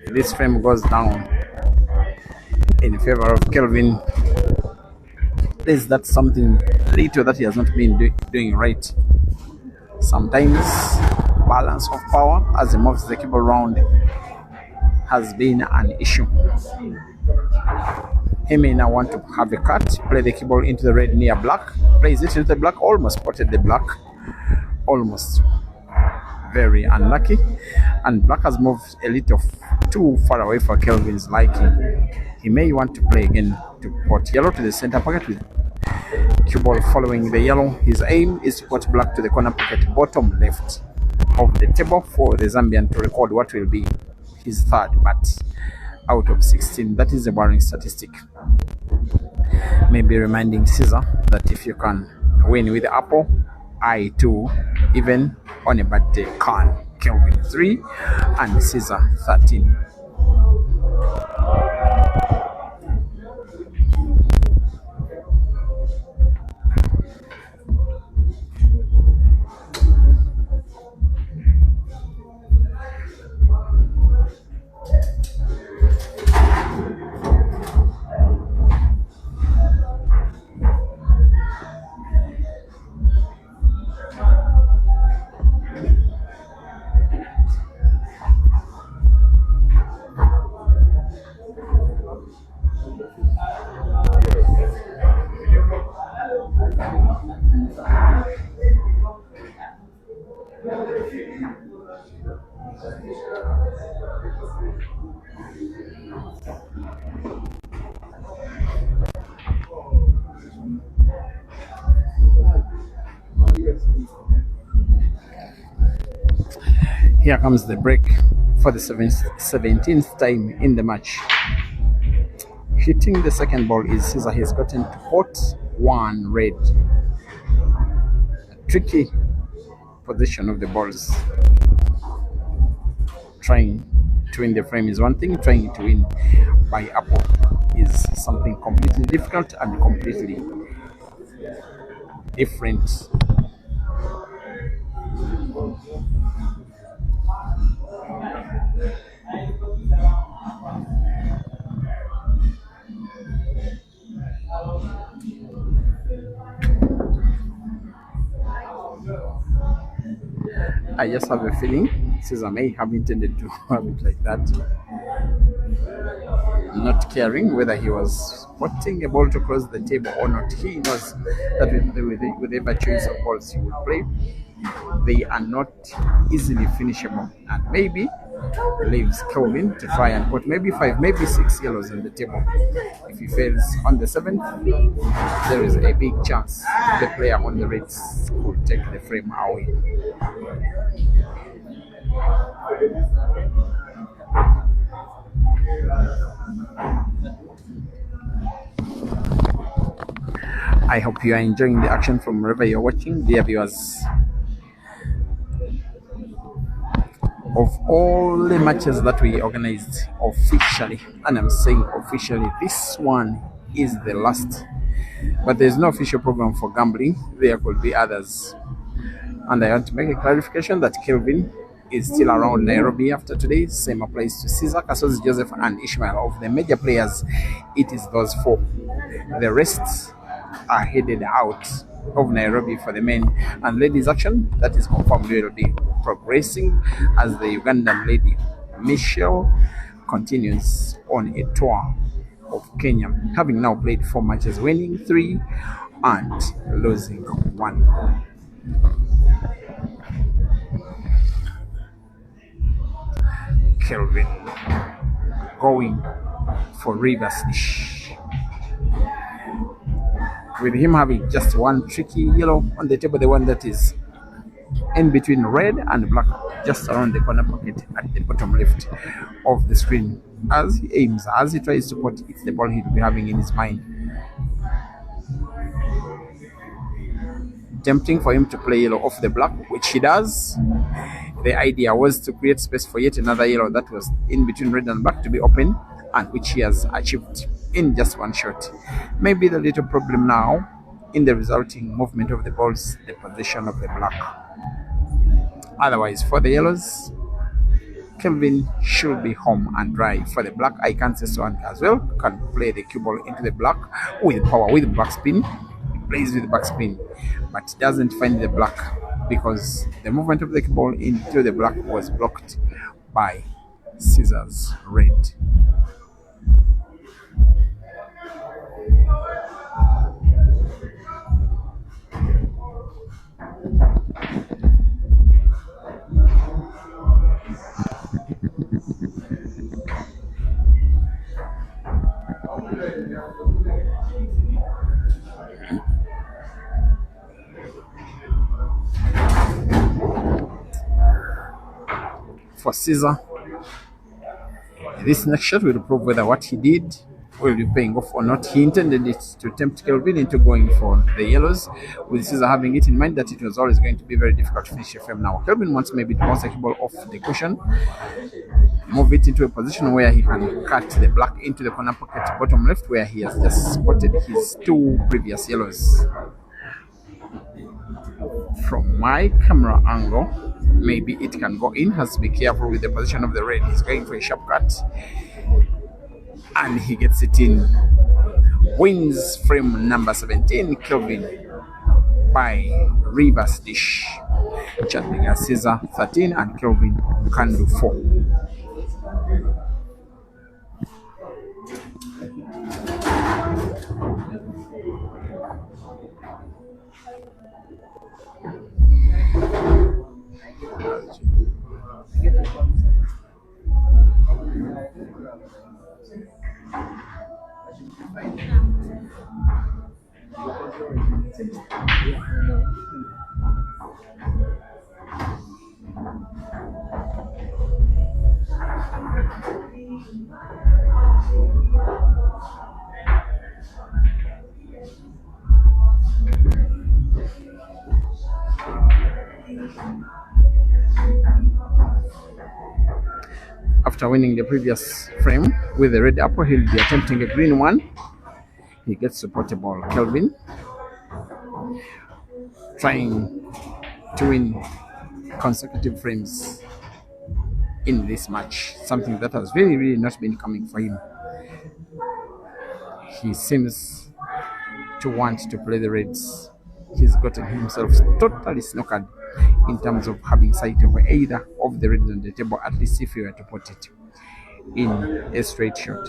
this frame goes down in favor of KELVIN. There's that something little that he has not been doing right. Sometimes balance of power as he moves the cable round has been an issue. He may now want to have a cut, play the cable into the red near black, plays it into the black, almost spotted the black, almost. Very unlucky, and black has moved a little too far away for KELVIN's liking. He may want to play again to put yellow to the center pocket with cue ball following the yellow. His aim is to put black to the corner pocket bottom left. of the table for the Zambian to record what will be his third, but out of 16, that is a worrying statistic. Maybe reminding Caesar that if you can win with Apple, I too, even on a bad day, can. Kelvin 3 and Caesar 13. Here comes the break for the 17th time in the match. Hitting the second ball is Caesar. He's gotten hot one red. A tricky position of the balls. Trying to win the frame is one thing, trying to win by Apple is something completely difficult and completely different. I just have a feeling Caesar may have intended to have it like that, not caring whether he was putting a ball to cross the table or not. He knows that with whatever choice of balls he will play, they are not easily finishable, and maybe leaves Kelvin to try and put maybe 5, maybe 6 yellows on the table. If he fails on the 7th, there is a big chance the player on the reds could take the frame away. I hope you are enjoying the action from wherever you're watching, dear viewers. Of all the matches that we organized officially, and I'm saying officially, this one is the last. But there's no official program for gambling. There could be others. And I want to make a clarification that Kelvin is still around Nairobi after today. Same applies to Caesar, Kasozi, Joseph, and Ishmael. Of the major players, it is those 4. The rest are headed out of Nairobi for the men and ladies action. That is confirmed. We will be progressing as the Ugandan lady Michelle continues on a tour of Kenya, having now played 4 matches, winning 3 and losing 1. Kelvin going for reverse dish, with him having just one tricky yellow on the table, the one that is in between red and black, just around the corner pocket at the bottom left of the screen. As he aims, as he tries to put, it's the ball he'll be having in his mind. Tempting for him to play yellow off the black, which he does. The idea was to create space for yet another yellow that was in between red and black to be open, and which he has achieved in just one shot. Maybe the little problem now in the resulting movement of the balls, the position of the black. Otherwise, for the yellows, Kelvin should be home and dry. For the black, I can say so and as well. Can play the cue ball into the black with power, with backspin. He plays with backspin, but doesn't find the black because the movement of the cue ball into the black was blocked by Caesar's red. course, Caesar. This next shot will prove whether what he did will be paying off or not. He intended it to tempt Kelvin into going for the yellows, with Caesar having it in mind that it was always going to be very difficult to finish a frame. Now Kelvin wants maybe to bounce the ball off the cushion, move it into a position where he can cut the black into the corner pocket bottom left, where he has just spotted his two previous yellows. From my camera angle, maybe it can go in. Has to be careful with the position of the red. He's going for a sharp cut, and he gets it in. Wins frame number 17, Kelvin, by reverse dish. Chandiga Caesar 13 and Kelvin Kandu 4. After winning the previous frame with the red apple, he'll be attempting a green one. He gets the portable Kelvin, trying to win consecutive frames in this match, something that has really not been coming for him. He seems to want to play the reds. He's gotten himself totally snookered in terms of having sight of either of the reds on the table, at least if you were to put it in a straight shot.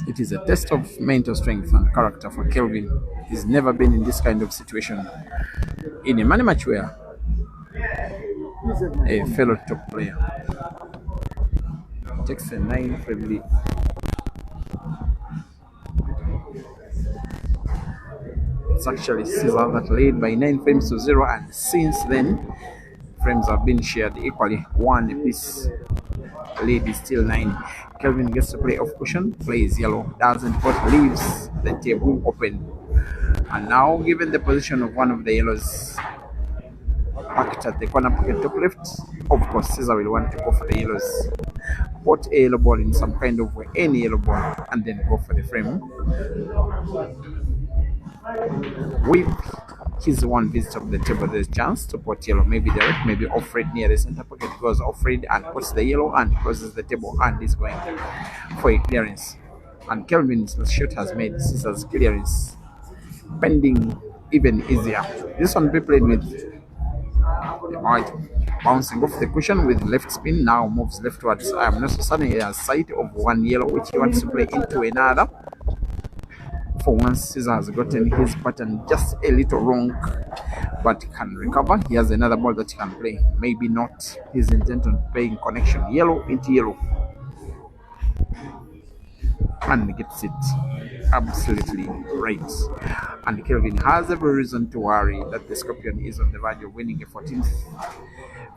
It is a test of mental strength and character for Kelvin. He's never been in this kind of situation in a money match where a fellow top player takes a 9-frame lead. It's actually Caesar that led by 9 frames to 0, and since then frames have been shared equally, 1 apiece. Lead is still 9. Kelvin gets to play off cushion, plays yellow, doesn't, but leaves the table open. And now, given the position of one of the yellows packed at the corner pocket top left, of course Caesar will want to go for the yellows. Put a yellow ball in some kind of way, any yellow ball, and then go for the frame. With his one visit of the table, there's a chance to put yellow, maybe the red, maybe off red near the center pocket, goes off red and puts the yellow and closes the table, and is going for a clearance. And Kelvin's shot has made Caesar's clearance pending even easier. This one be played with the white bouncing off the cushion with left spin, now moves leftwards. I am not so certain he has sight of one yellow which he wants to play into another. For once, Caesar has gotten his pattern just a little wrong, but can recover. He has another ball that he can play. Maybe not his intent on playing connection yellow into yellow, and gets it absolutely right. And Kelvin has every reason to worry that the Scorpion is on the verge of winning a 14th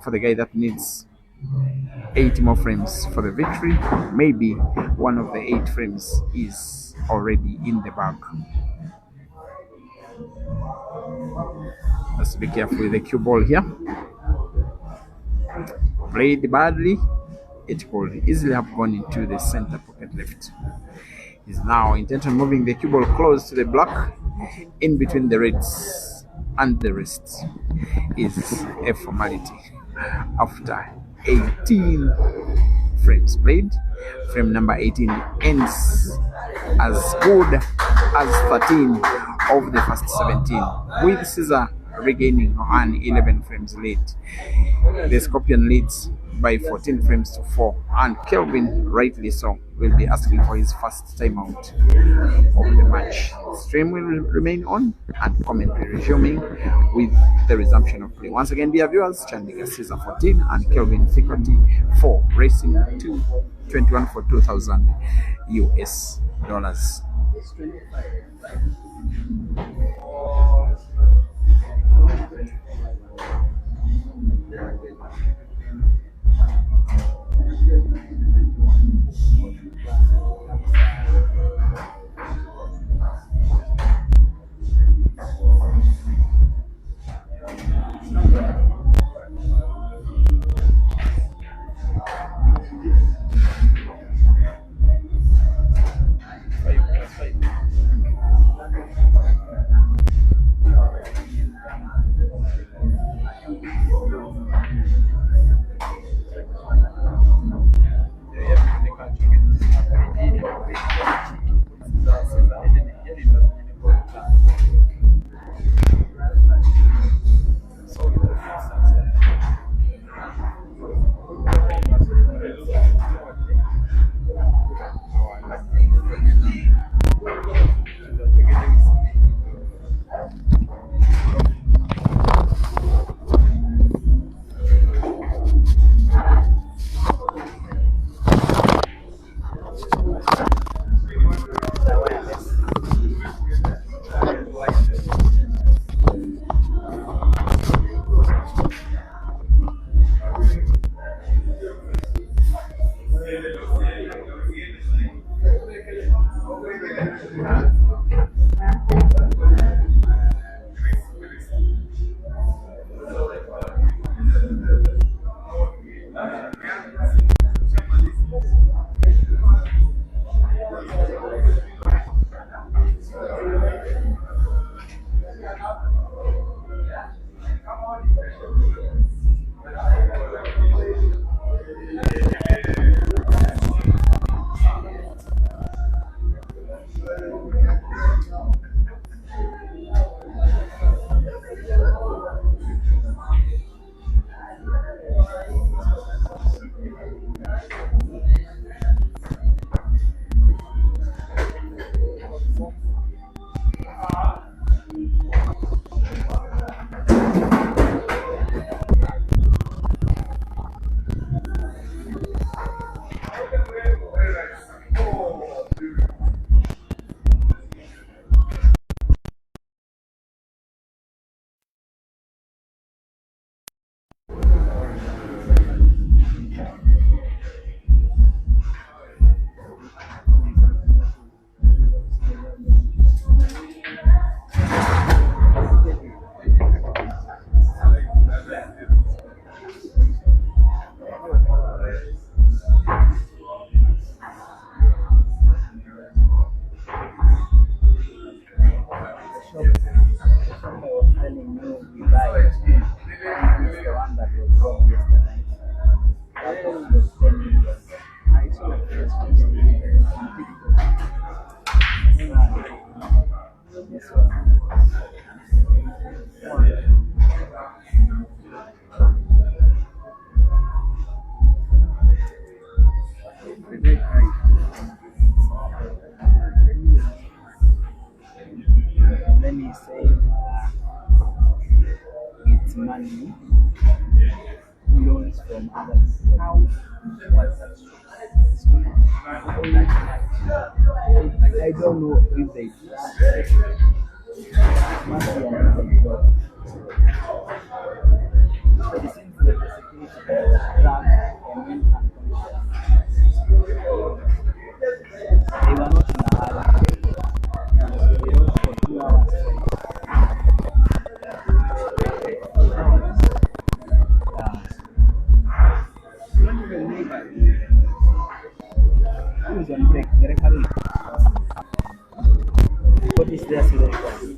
for the guy that needs 8 more frames for the victory. Maybe one of the 8 frames is already in the bag. Let's be careful with the cue ball here. Played badly. It could easily have gone into the center pocket left. He's now intent on moving the cue ball close to the black, in between the reds, and the rest is a formality. After 18 frames played, frame number 18 ends as good as 13 of the first 17, with Caesar regaining an 11 frames lead. The Scorpion leads by 14 frames to 4, and Kelvin, rightly so, will be asking for his first timeout of the match. Stream will remain on and commentary resuming with the resumption of play. Once again, dear viewers, Chandiga Caesar 14 and Kelvin Ficoti 4, racing to 21 for 2,000 US dollars. money, loans from others. How was that? I don't know if they must be an job. But it seems like the security drug and income they were not in a hurry. They wrote for 2 hours. Who is on break? The referee. What is there to the referee?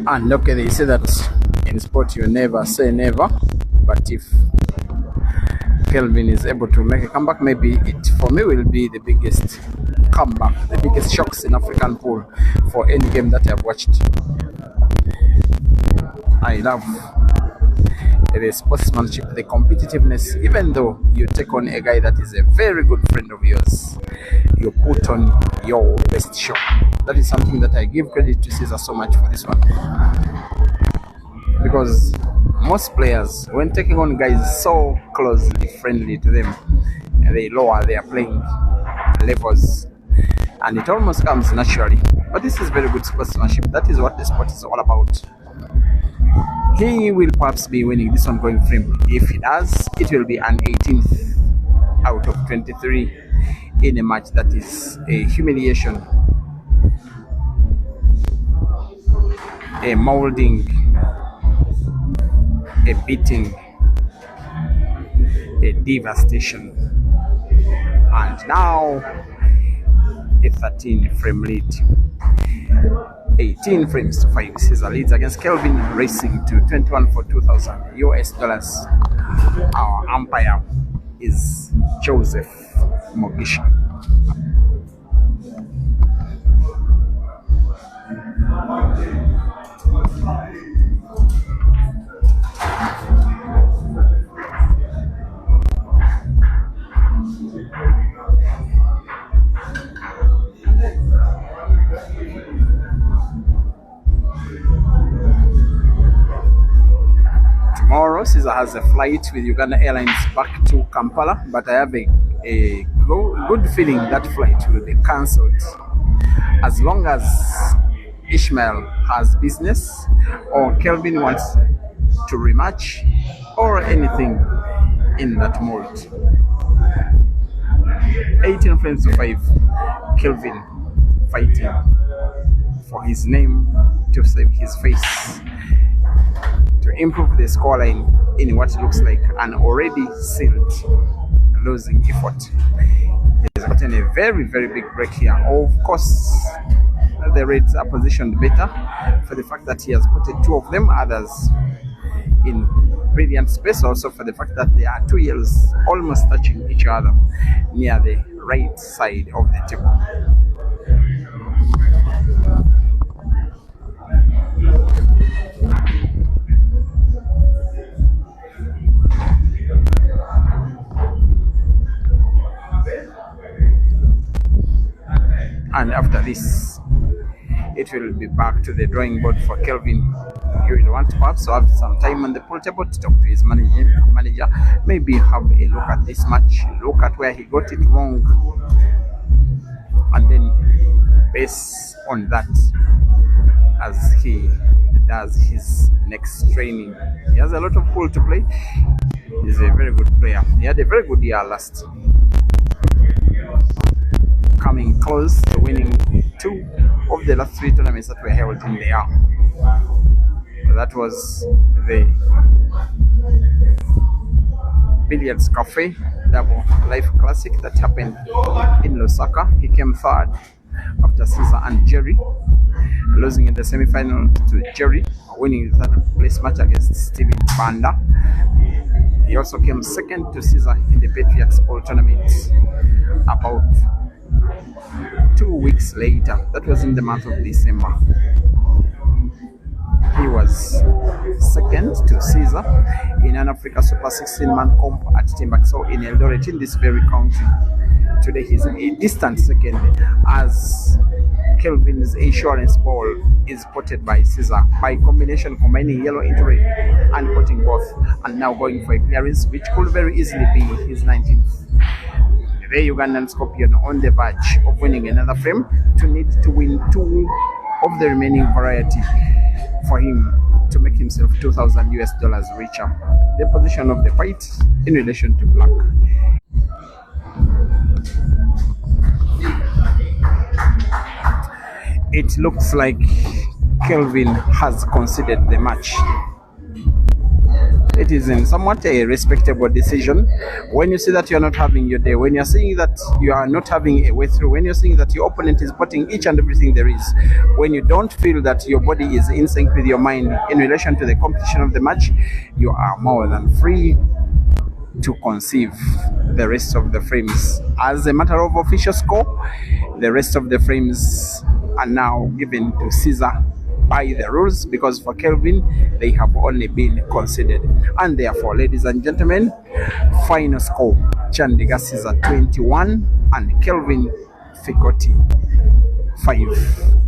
And okay, they say that in sport you never say never, but if Kelvin is able to make a comeback, maybe it for me will be the biggest comeback, the biggest shocks in African pool for any game that I've watched. I love the sportsmanship, the competitiveness. Even though you take on a guy that is a very good friend of yours, you put on your best show. That is something that I give credit to Caesar so much for this one. Because most players, when taking on guys so closely friendly to them, they lower their playing levels, and it almost comes naturally. But this is very good sportsmanship. That is what the sport is all about. He will perhaps be winning this one going for him. If he does, it will be an 18th out of 23 in a match that is a humiliation, a molding, a beating, a devastation. And now a 13-frame lead. 18 frames to 5. Caesar leads against Kelvin, racing to 21 for 2,000 US dollars. Our umpire is Joseph Mogisha. Tomorrow, Caesar has a flight with Uganda Airlines back to Kampala, but I have a good feeling that flight will be cancelled as long as Ishmael has business or Kelvin wants to rematch or anything in that mold. 18 frames to 5. Kelvin fighting for his name, to save his face, to improve the scoreline in what looks like an already sealed losing effort. He's gotten a very, very big break here. Of course, the Reds are positioned better for the fact that he has put 2 of them, others in brilliant space, also for the fact that there are 2 yells almost touching each other near the right side of the table. And after this, it will be back to the drawing board for Kelvin. He will want to perhaps have some time on the pool table to talk to his manager, maybe have a look at this match, look at where he got it wrong, and then base on that as he does his next training. He has a lot of pool to play. He's a very good player. He had a very good year last, coming close to winning 2 of the last 3 tournaments that were held in the year. That was the Billiards Cafe Double Life Classic that happened in Lusaka. He came 3rd after Caesar and Jerry, losing in the semi-final to Jerry, winning the 3rd place match against Steven Banda. He also came 2nd to Caesar in the Patriots Bowl tournament about 2 weeks later. That was in the month of December. He was 2nd to Caesar in an Africa Super 16-man comp at Timbuktu in Eldoret, in this very country. Today he's a distant 2nd as Kelvin's insurance ball is potted by Caesar by combination combining yellow into red and potting both, and now going for a clearance which could very easily be his 19th. The Ugandan Scorpion on the verge of winning another frame, to need to win 2 of the remaining variety for him to make himself 2,000 US dollars richer. The position of the fight in relation to black. It looks like Kelvin has conceded the match. it is in somewhat a respectable decision. When you see that you're not having your day, when you're seeing that you are not having a way through, when you're seeing that your opponent is putting each and everything there is, when you don't feel that your body is in sync with your mind in relation to the competition of the match, you are more than free to conceive the rest of the frames. As a matter of official score, the rest of the frames are now given to Caesar by the rules, because for Kelvin they have only been considered. And therefore, ladies and gentlemen, final score: Chandiga Caesar 21 and Kelvin Fikoti 5.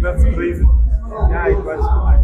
That's crazy. Yeah, it was.